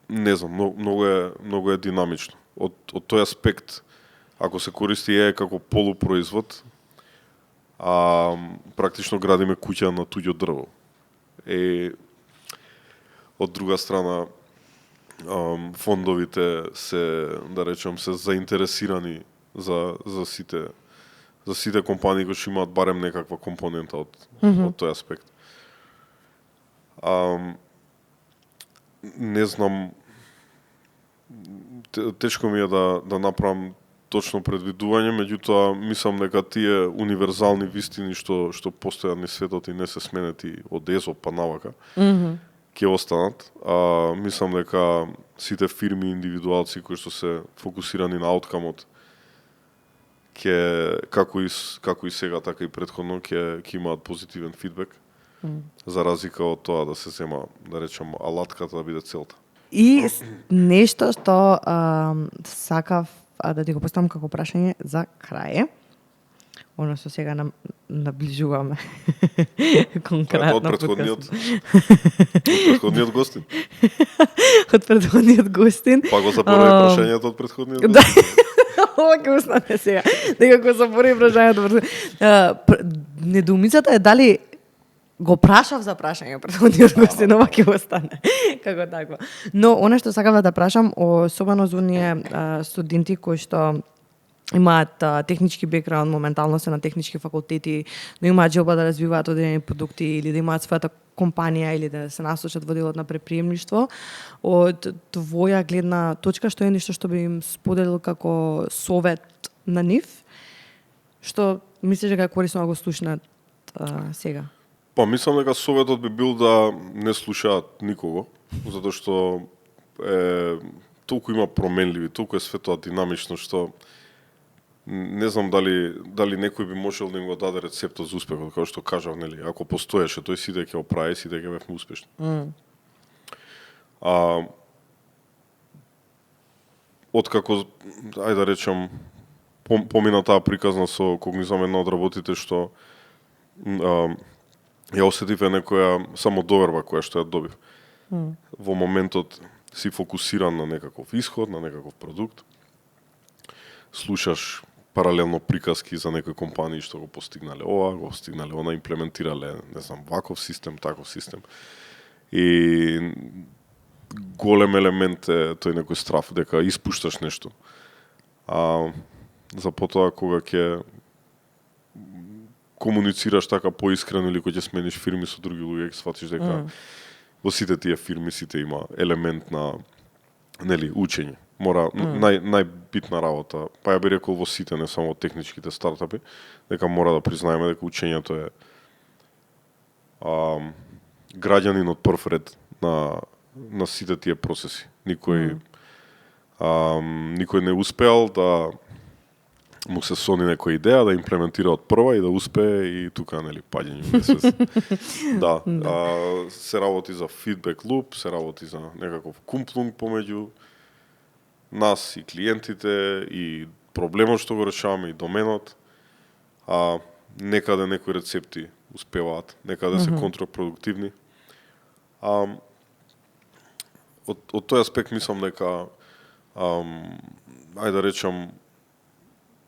Не знам, многу е динамично. Од тој аспект, ако се користи како полупроизвод, практично градиме куќа на туѓо дрво. Од друга страна, фондовите се, да речем, се заинтересирани за сите компании кои што имаат барем некаква компонента од тој аспект. Не знам, тешко ми е да направам точно предвидување, меѓутоа мислам дека тие универзални вистини што постојат низ светот и не се сменети од Езоп па навака, ќе останат. Мислам дека сите фирми и индивидуалци кои што се фокусирани на ауткамот, како и сега, така и претходно, ќе имаат позитивен фидбек, за разлика од тоа да се зема, да речем, алатката да биде целта. И нешто што сакав да ти го поставам како прашање за крај. Оно што сега наближуваме конкретно. Од предходниот гостин. Од предходниот гостин. Па го заборави прашањето од предходниот гостин. Да. Ова ќе остане сега. Некако заборави прашањето. Недоумицата е дали го прашав за прашање предходниот гостин, ова ќе остане како такво. Но она што сакав да прашам, особено за оние студенти кои што имаат технички бекграунд, моментално се на технички факултети, но имаат желба да развиваат одредени продукти или да имаат својата компанија или да се насочат во делот на предприемништво. Од твоја гледна точка, што е нешто што би им споделил како совет на нив, што мислиш дека е корисно да го слушнат сега? Па, мислам дека советот би бил да не слушаат никого, затоа што толку има променливи, толку е светот динамично, што не знам дали некој би можел да им го даде рецептот за успехот, како што кажав, нели, ако постоеше, тој сите ќе оправи, сите ќе бевме успешни. Откако, ајде да речем, помина таа приказна со когнизам, една од работите што ја осетив некоја самодоверба која што ја добив. Во моментот си фокусиран на некаков исход, на некаков продукт. Слушаш паралелно приказки за некои компании што го постигнале ова, го постигнале она, имплементирале, не знам, ваков систем, таков систем. И голем елемент е тој некој страф дека испушташ нешто. А за потоа кога ќе комуницираш така поискрено или кога ќе смениш фирми со други луѓе, ќе сфатиш дека во сите тие фирми сите има елемент на учење. Мора најбитна работа, па ја би рекол во сите, не само во техничките стартапи, дека мора да признаеме дека учењето е граѓанин од прв ред на сите тие процеси. Никој не успеал да му се сони некоја идеја да имплементира од прва и да успее и тука паѓање Да, се работи за фидбек луп, се работи за некаков кумплунг помеѓу нас и клиентите и проблемот што го решаваме и доменот. Некаде некои рецепти успеваат, некаде се контрапродуктивни. Од тој аспект мислам дека ајде да речам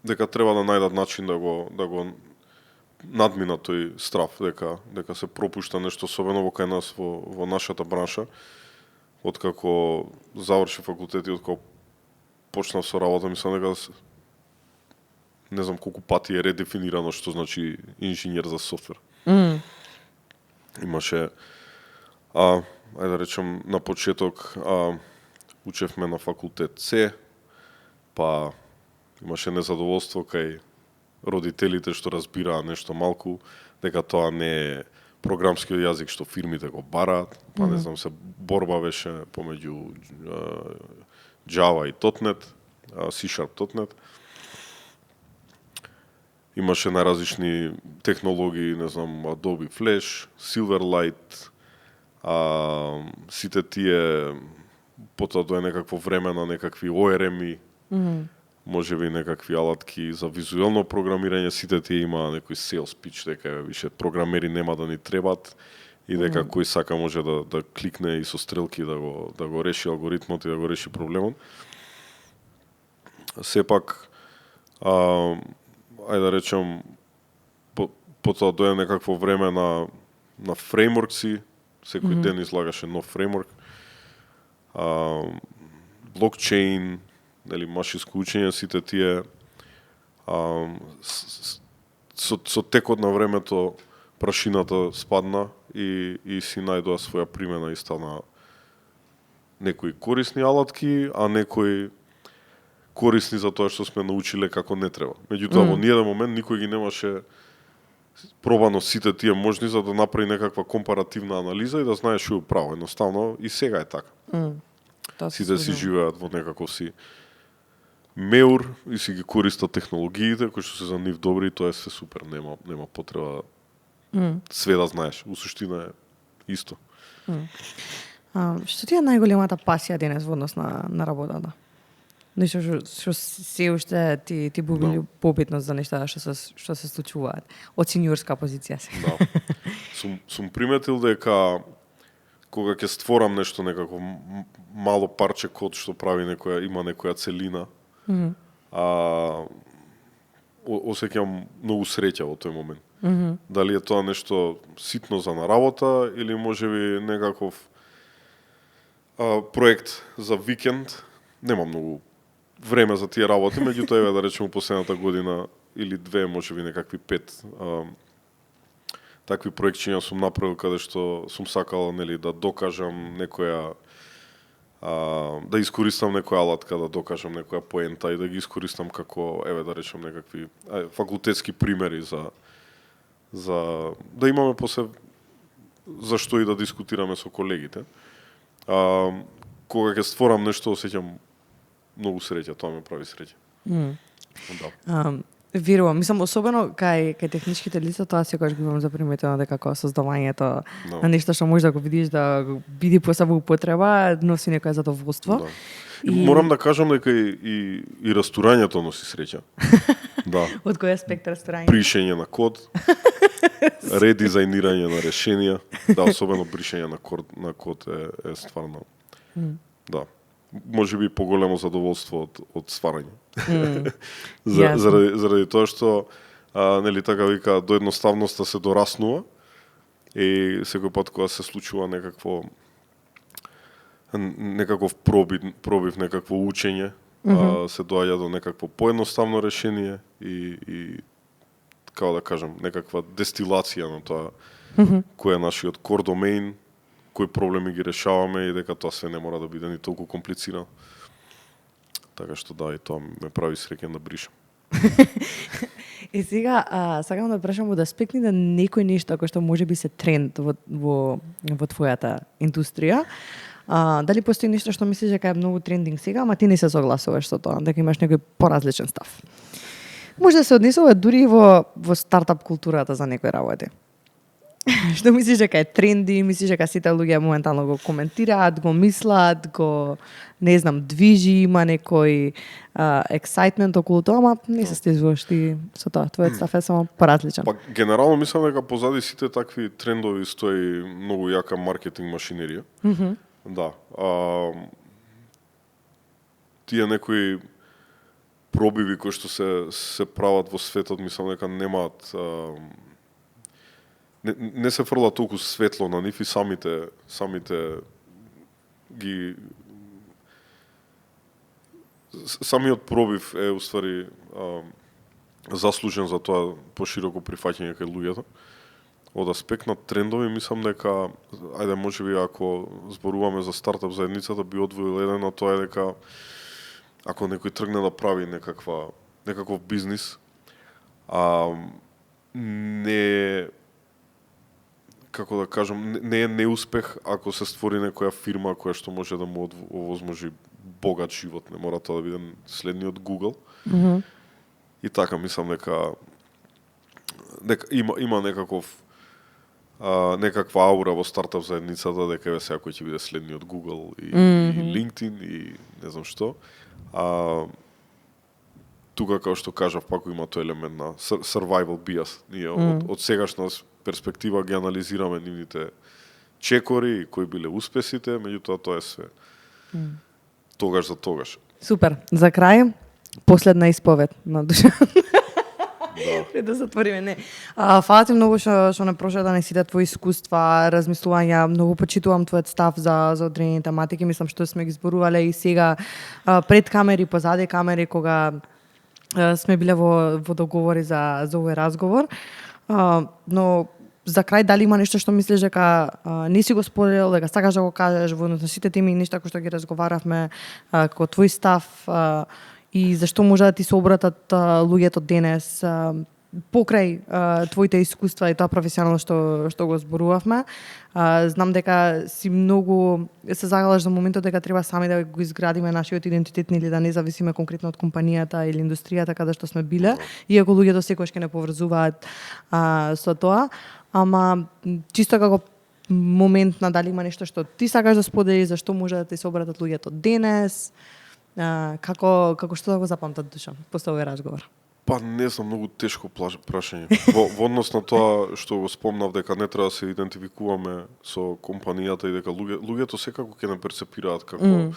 дека треба да најдат начин да го надмина тој страф, дека се пропушта нешто особено во кај нас во нашата бранша. Откако заврши факултет и откако почнав со работа, мислам дека не знам колку пати е редефинирано што значи инженер за софтвер. Имаше ајде да речем на почеток учевме на факултет С, па имаше незадоволство кај родителите што разбираа нешто малку, дека тоа не е програмскиот јазик што фирмите го бараат, па не знам, се борба беше помеѓу Java и .NET, C# .NET. Имаше најразлични технологии, не знам, Adobe Flash, Silverlight, сите тие потоа дое некакво време на некакви ORM-и, можеби некакви алатки за визуелно програмирање, сите тие има некој sales pitch дека више програмери нема да ни требат и дека кој сака може да кликне и со стрелки да го реши алгоритмот и да го реши проблемот. Сепак ајде да речем потоа дое некакво време на фреймворкси, секој ден излагаше нов фреймворк. Блокчейн, машинско учење, сите тие со текот на времето прашината спадна и си најдоа своја примена и стана некои корисни алатки, а некои корисни за тоа што сме научиле како не треба. Меѓутоа, во ниеден момент никој ги немаше пробано сите тие можни за да направи некаква компаративна анализа и да знае што е право. Едноставно и сега е така. Сите си живеат во некаков си меур и си ги користат технологиите кои што се за нив добри и тоа е се супер, нема потреба све да знаеш. У суштина е исто. Што ти е најголемата пасија денес во однос на работата? Нешто што се уште ти бубили побитност за нешта што се случуваат од сениорска позиција се. Да. Сум приметил дека кога ќе створам нешто, некако мало парче код што прави има некоја целина, осеќам многу среќа во тој момент. Дали е тоа нешто ситно за на работа или можеби некаков проект за викенд. Нема многу време за тие работи, меѓутоа еве да речеме последната година или две, можеби некакви 5 такви проектчиња сум направил каде што сум сакал да докажам некоја да искористам некоја алатка, да докажам некоја поента и да ги искористам како еве да речем некакви факултетски примери за да имаме после зашто и да дискутираме со колегите. Кога ќе створам нешто, осеќам многу среќа, тоа ме прави среќа. Да. Верувам, мислам особено кај техничките лица, тоа секогаш го имам заприметено дека како создавањето на нешто што можеш да го видиш да биде после во употреба, носи некоја задоволство. Да. И морам да кажам дека и растурањето носи среќа. Да. Од кој аспект растурање? Пришење на код. редизајнирање на решенија, да, особено бришење на код е стварно. Да. Може би поголемо задоволство од стварање. заради тоа што нели така вика до едноставноста се дораснува и секој пат кога се случува некаков пробив, некакво учење, се доаѓа до некакво поедноставно решение и како да кажам, некаква дестилација на тоа кој е нашиот core domain, кои проблеми ги решаваме и дека тоа се не мора да биде ни толку комплицирано. Така што да, и тоа ме прави среќен да бришам. И сега, сакам да прашам од аспект на некој нешто кој што можеби се тренд во твојата индустрија. Дали постои нешто што мислиш дека е многу трендинг сега, ама ти не се согласуваш со тоа, дека имаш некој поразличен став? Може да се однесува дури во стартап културата за некои работи. Што мислиш дека е тренди, мислиш дека сите луѓе моментално го коментираат, го мислат, го не знам, движи, има некој ексајтмент околу тоа, ама не се стезвуваш ти со тоа, твојот став е само поразличен. Па генерално мислам дека позади сите такви трендови стои многу јака маркетинг машинерија. Да. Тие некои пробиви кои што се прават во светот, мислам дека немаат не се фрла толку светло на нив и самите ги самиот пробив е уствари заслужен за тоа пошироко прифаќање кај луѓето. Од аспект на трендови мислам дека ајде можеби ако зборуваме за стартап заедницата би одвоил еден, а тоа е дека ако некој тргне да прави некаков бизнис, не како да кажам, не е неуспех ако се створи некоја фирма која што може да му овозможи богат живот, не мора тоа да биде следниот Google. И така мислам дека има некаква аура во стартап заедницата дека еве сега кој ќе биде следниот Google и LinkedIn и не знам што. Тука како што кажав пак има тој елемент на survival bias. Ние од сегашна перспектива ги анализираме нивните чекори и кои биле успесите, меѓутоа тоа е све. Тогаш за тогаш. Супер. За крај, последна исповед на Душан. Да. Да затвориме, не. Фала ти многу што не прошеда сите твои искуства, размислувања, многу почитувам твојот став за одредени тематики, мислам што сме ги зборувале и сега пред камери, позади камери, кога сме биле во договори за овој разговор. Но за крај, дали има нешто што мислиш дека не си го споделил, дека сакаш да го кажеш во однос на сите теми и нешта кои што ги разговаравме, како твој став и зашто може да ти се обратат луѓето денес покрај твоите искуства и тоа професионално што го зборувавме. Знам дека си многу се загалаш за моментот дека треба сами да го изградиме нашиот идентитет или да не зависиме конкретно од компанијата или индустријата каде што сме биле, иако луѓето секогаш ќе не поврзуваат со тоа, ама чисто како момент на дали има нешто што ти сакаш да споделиш, зашто може да ти се обратат луѓето денес, како што да го запамтат Душан после овој разговор. Па не знам, многу тешко прашање. Во однос на тоа што го спомнав дека не треба да се идентификуваме со компанијата и дека луѓето секако ќе не перцепираат како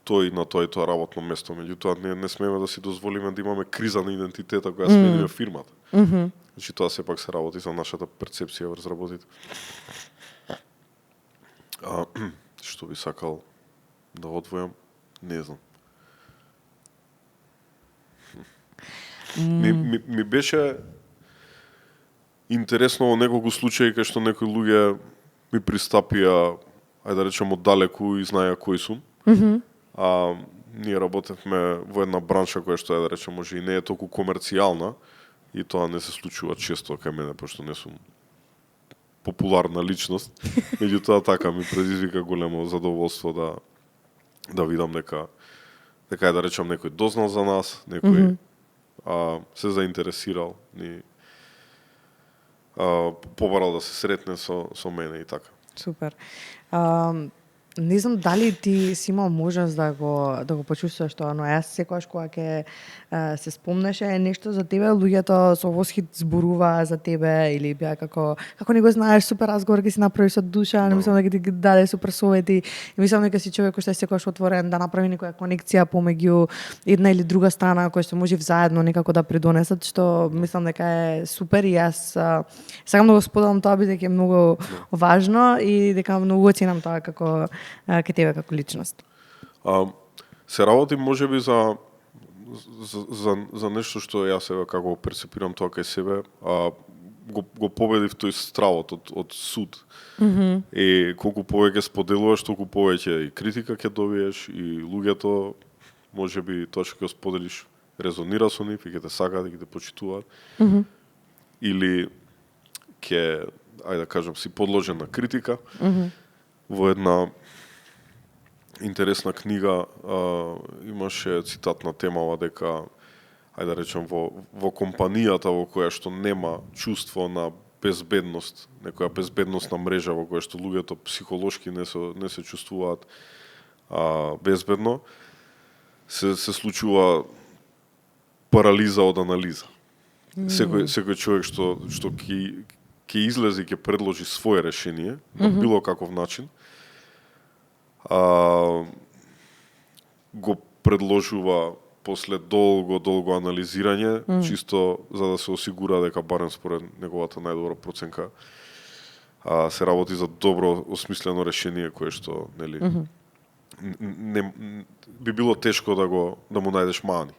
тој на тоа и тоа работно место. Меѓутоа не смееме да си дозволиме да имаме криза на идентитета која смениме фирмата. Значи тоа сепак се работи за нашата перцепција врз работите. Што би сакал да одвојам, не знам. Ми беше интересно во неколку случаи кај што некои луѓе ми пристапија, ајде да речем, оддалеку и знаеа кој сум. Ние работевме во една бранша која што да речем може и не е толку комерцијална и тоа не се случува често кај мене пошто не сум популарна личност. Меѓутоа така ми предизвика големо задоволство да видам дека да речем некој дознал за нас, некој се заинтересирал и побарал да се сретне со мене и така. Супер. Не знам дали ти си имал можност да го почувствуваш тоа, но јас секогаш кога ќе се спомнеше нешто за тебе, луѓето со восхит зборуваа за тебе или беа како не го знаеш, супер разговор ќе си направиш со Душан, мислам дека ти даде супер совети и мислам дека си човек кој што е секогаш отворен да направи некоја конекција помеѓу една или друга страна која што може заедно некако да придонесат, што мислам дека е супер и јас сакам да го споделам тоа бидејќи е многу важно и дека многу ценам тоа како ке тебе како личност. Се работи можеби за нешто што јас сега како перцепирам тоа кај себе, го победив тој стравот од суд. И колку повеќе споделуваш, толку повеќе и критика ќе добиеш и луѓето можеби тоа што ќе споделиш резонира со нив и ќе те сакаат и ќе те почитуваат. Или ќе, ајде да кажам, си подложен на критика. Во една интересна книга имаше цитат на темава дека, ајде да речем, во компанијата во која што нема чувство на безбедност, некоја безбедносна мрежа во која што луѓето психолошки не се чувствуваат безбедно, се случува парализа од анализа. Секој човек што ќе излезе и ќе предложи свое решение на било каков начин, го предложува после долго анализирање, чисто за да се осигура дека барем според неговата најдобра проценка се работи за добро осмислено решение кое што нели не би било тешко да му најдеш мани.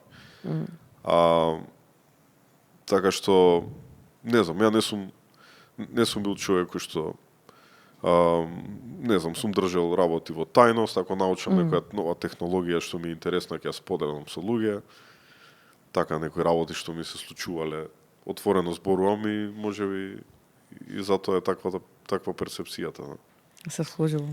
Така што не знам, ја не сум бил човек кој што не знам, сум држал работи во тајност, ако научам некоја нова технологија што ми е интересна, ќе ја споделам со луѓе. Така некои работи што ми се случувале, отворено зборувам и можеби и затоа е таква перцепцијата. Се сложило.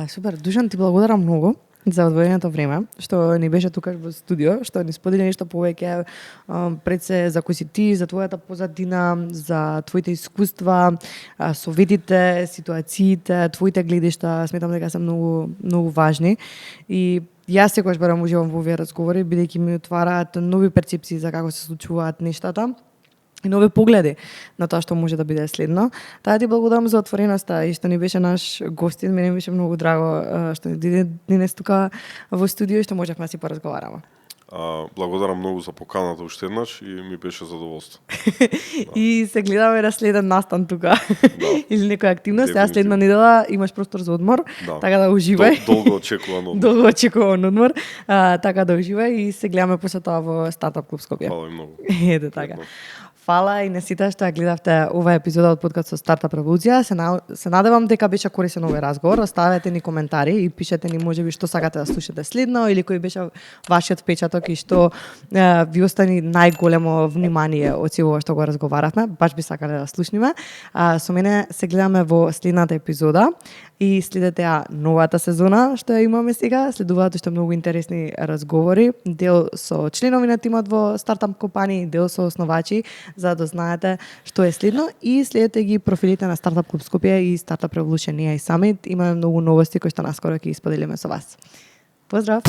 Супер, Душан, ти благодарам многу за одвоеното време, што ни беше тука во студио, што ни сподели нешто повеќе пред се за кој си ти, за твојата позадина, за твоите искуства, советите, ситуациите, твоите гледишта, сметам дека се многу важни и јас секогаш барам уживам во овие разговори бидејќи ми отвараат нови перцепции за како се случуваат нештата и нови погледи на тоа што може да биде следно. Таа ти благодарам за отвореноста и што ни беше наш гостин. Мене беше многу драго што ни дојде денес тука во студио и што можевме да си поразговараме. Благодарам многу за поканата уште еднаш и ми беше задоволство. И се гледаме на следен настан тука. Или некоја активност. Ја следна недела имаш простор за одмор, така да уживај. Долго очекуван одмор. Долго очекуван одмор, така да уживај и се гледаме после тоа во Стартап Клуб Скопје. Фала ви многу. Ете така. Фала и на сите што ја гледавте ова епизода од подкастот Стартап Револуција. Се надевам дека беше корисен овој разговор. Оставете ни коментари и пишете ни можеби што сакате да слушате следно или кој беше вашиот впечаток и што ви остани најголемо внимание од сето ова што го разговаравме. Баш би сакале да слушниме. Со мене се гледаме во следната епизода и следете ја новата сезона што ја имаме сега. Следуваат уште многу интересни разговори, дел со членови на тимот во стартап компании, дел со основачи, за да знаете што е следно и следете ги профилите на Стартап Клуб Скопје и Стартап Revolution AI Summit. Имаме многу новости кои што наскоро ќе исподелиме со вас. Поздрав!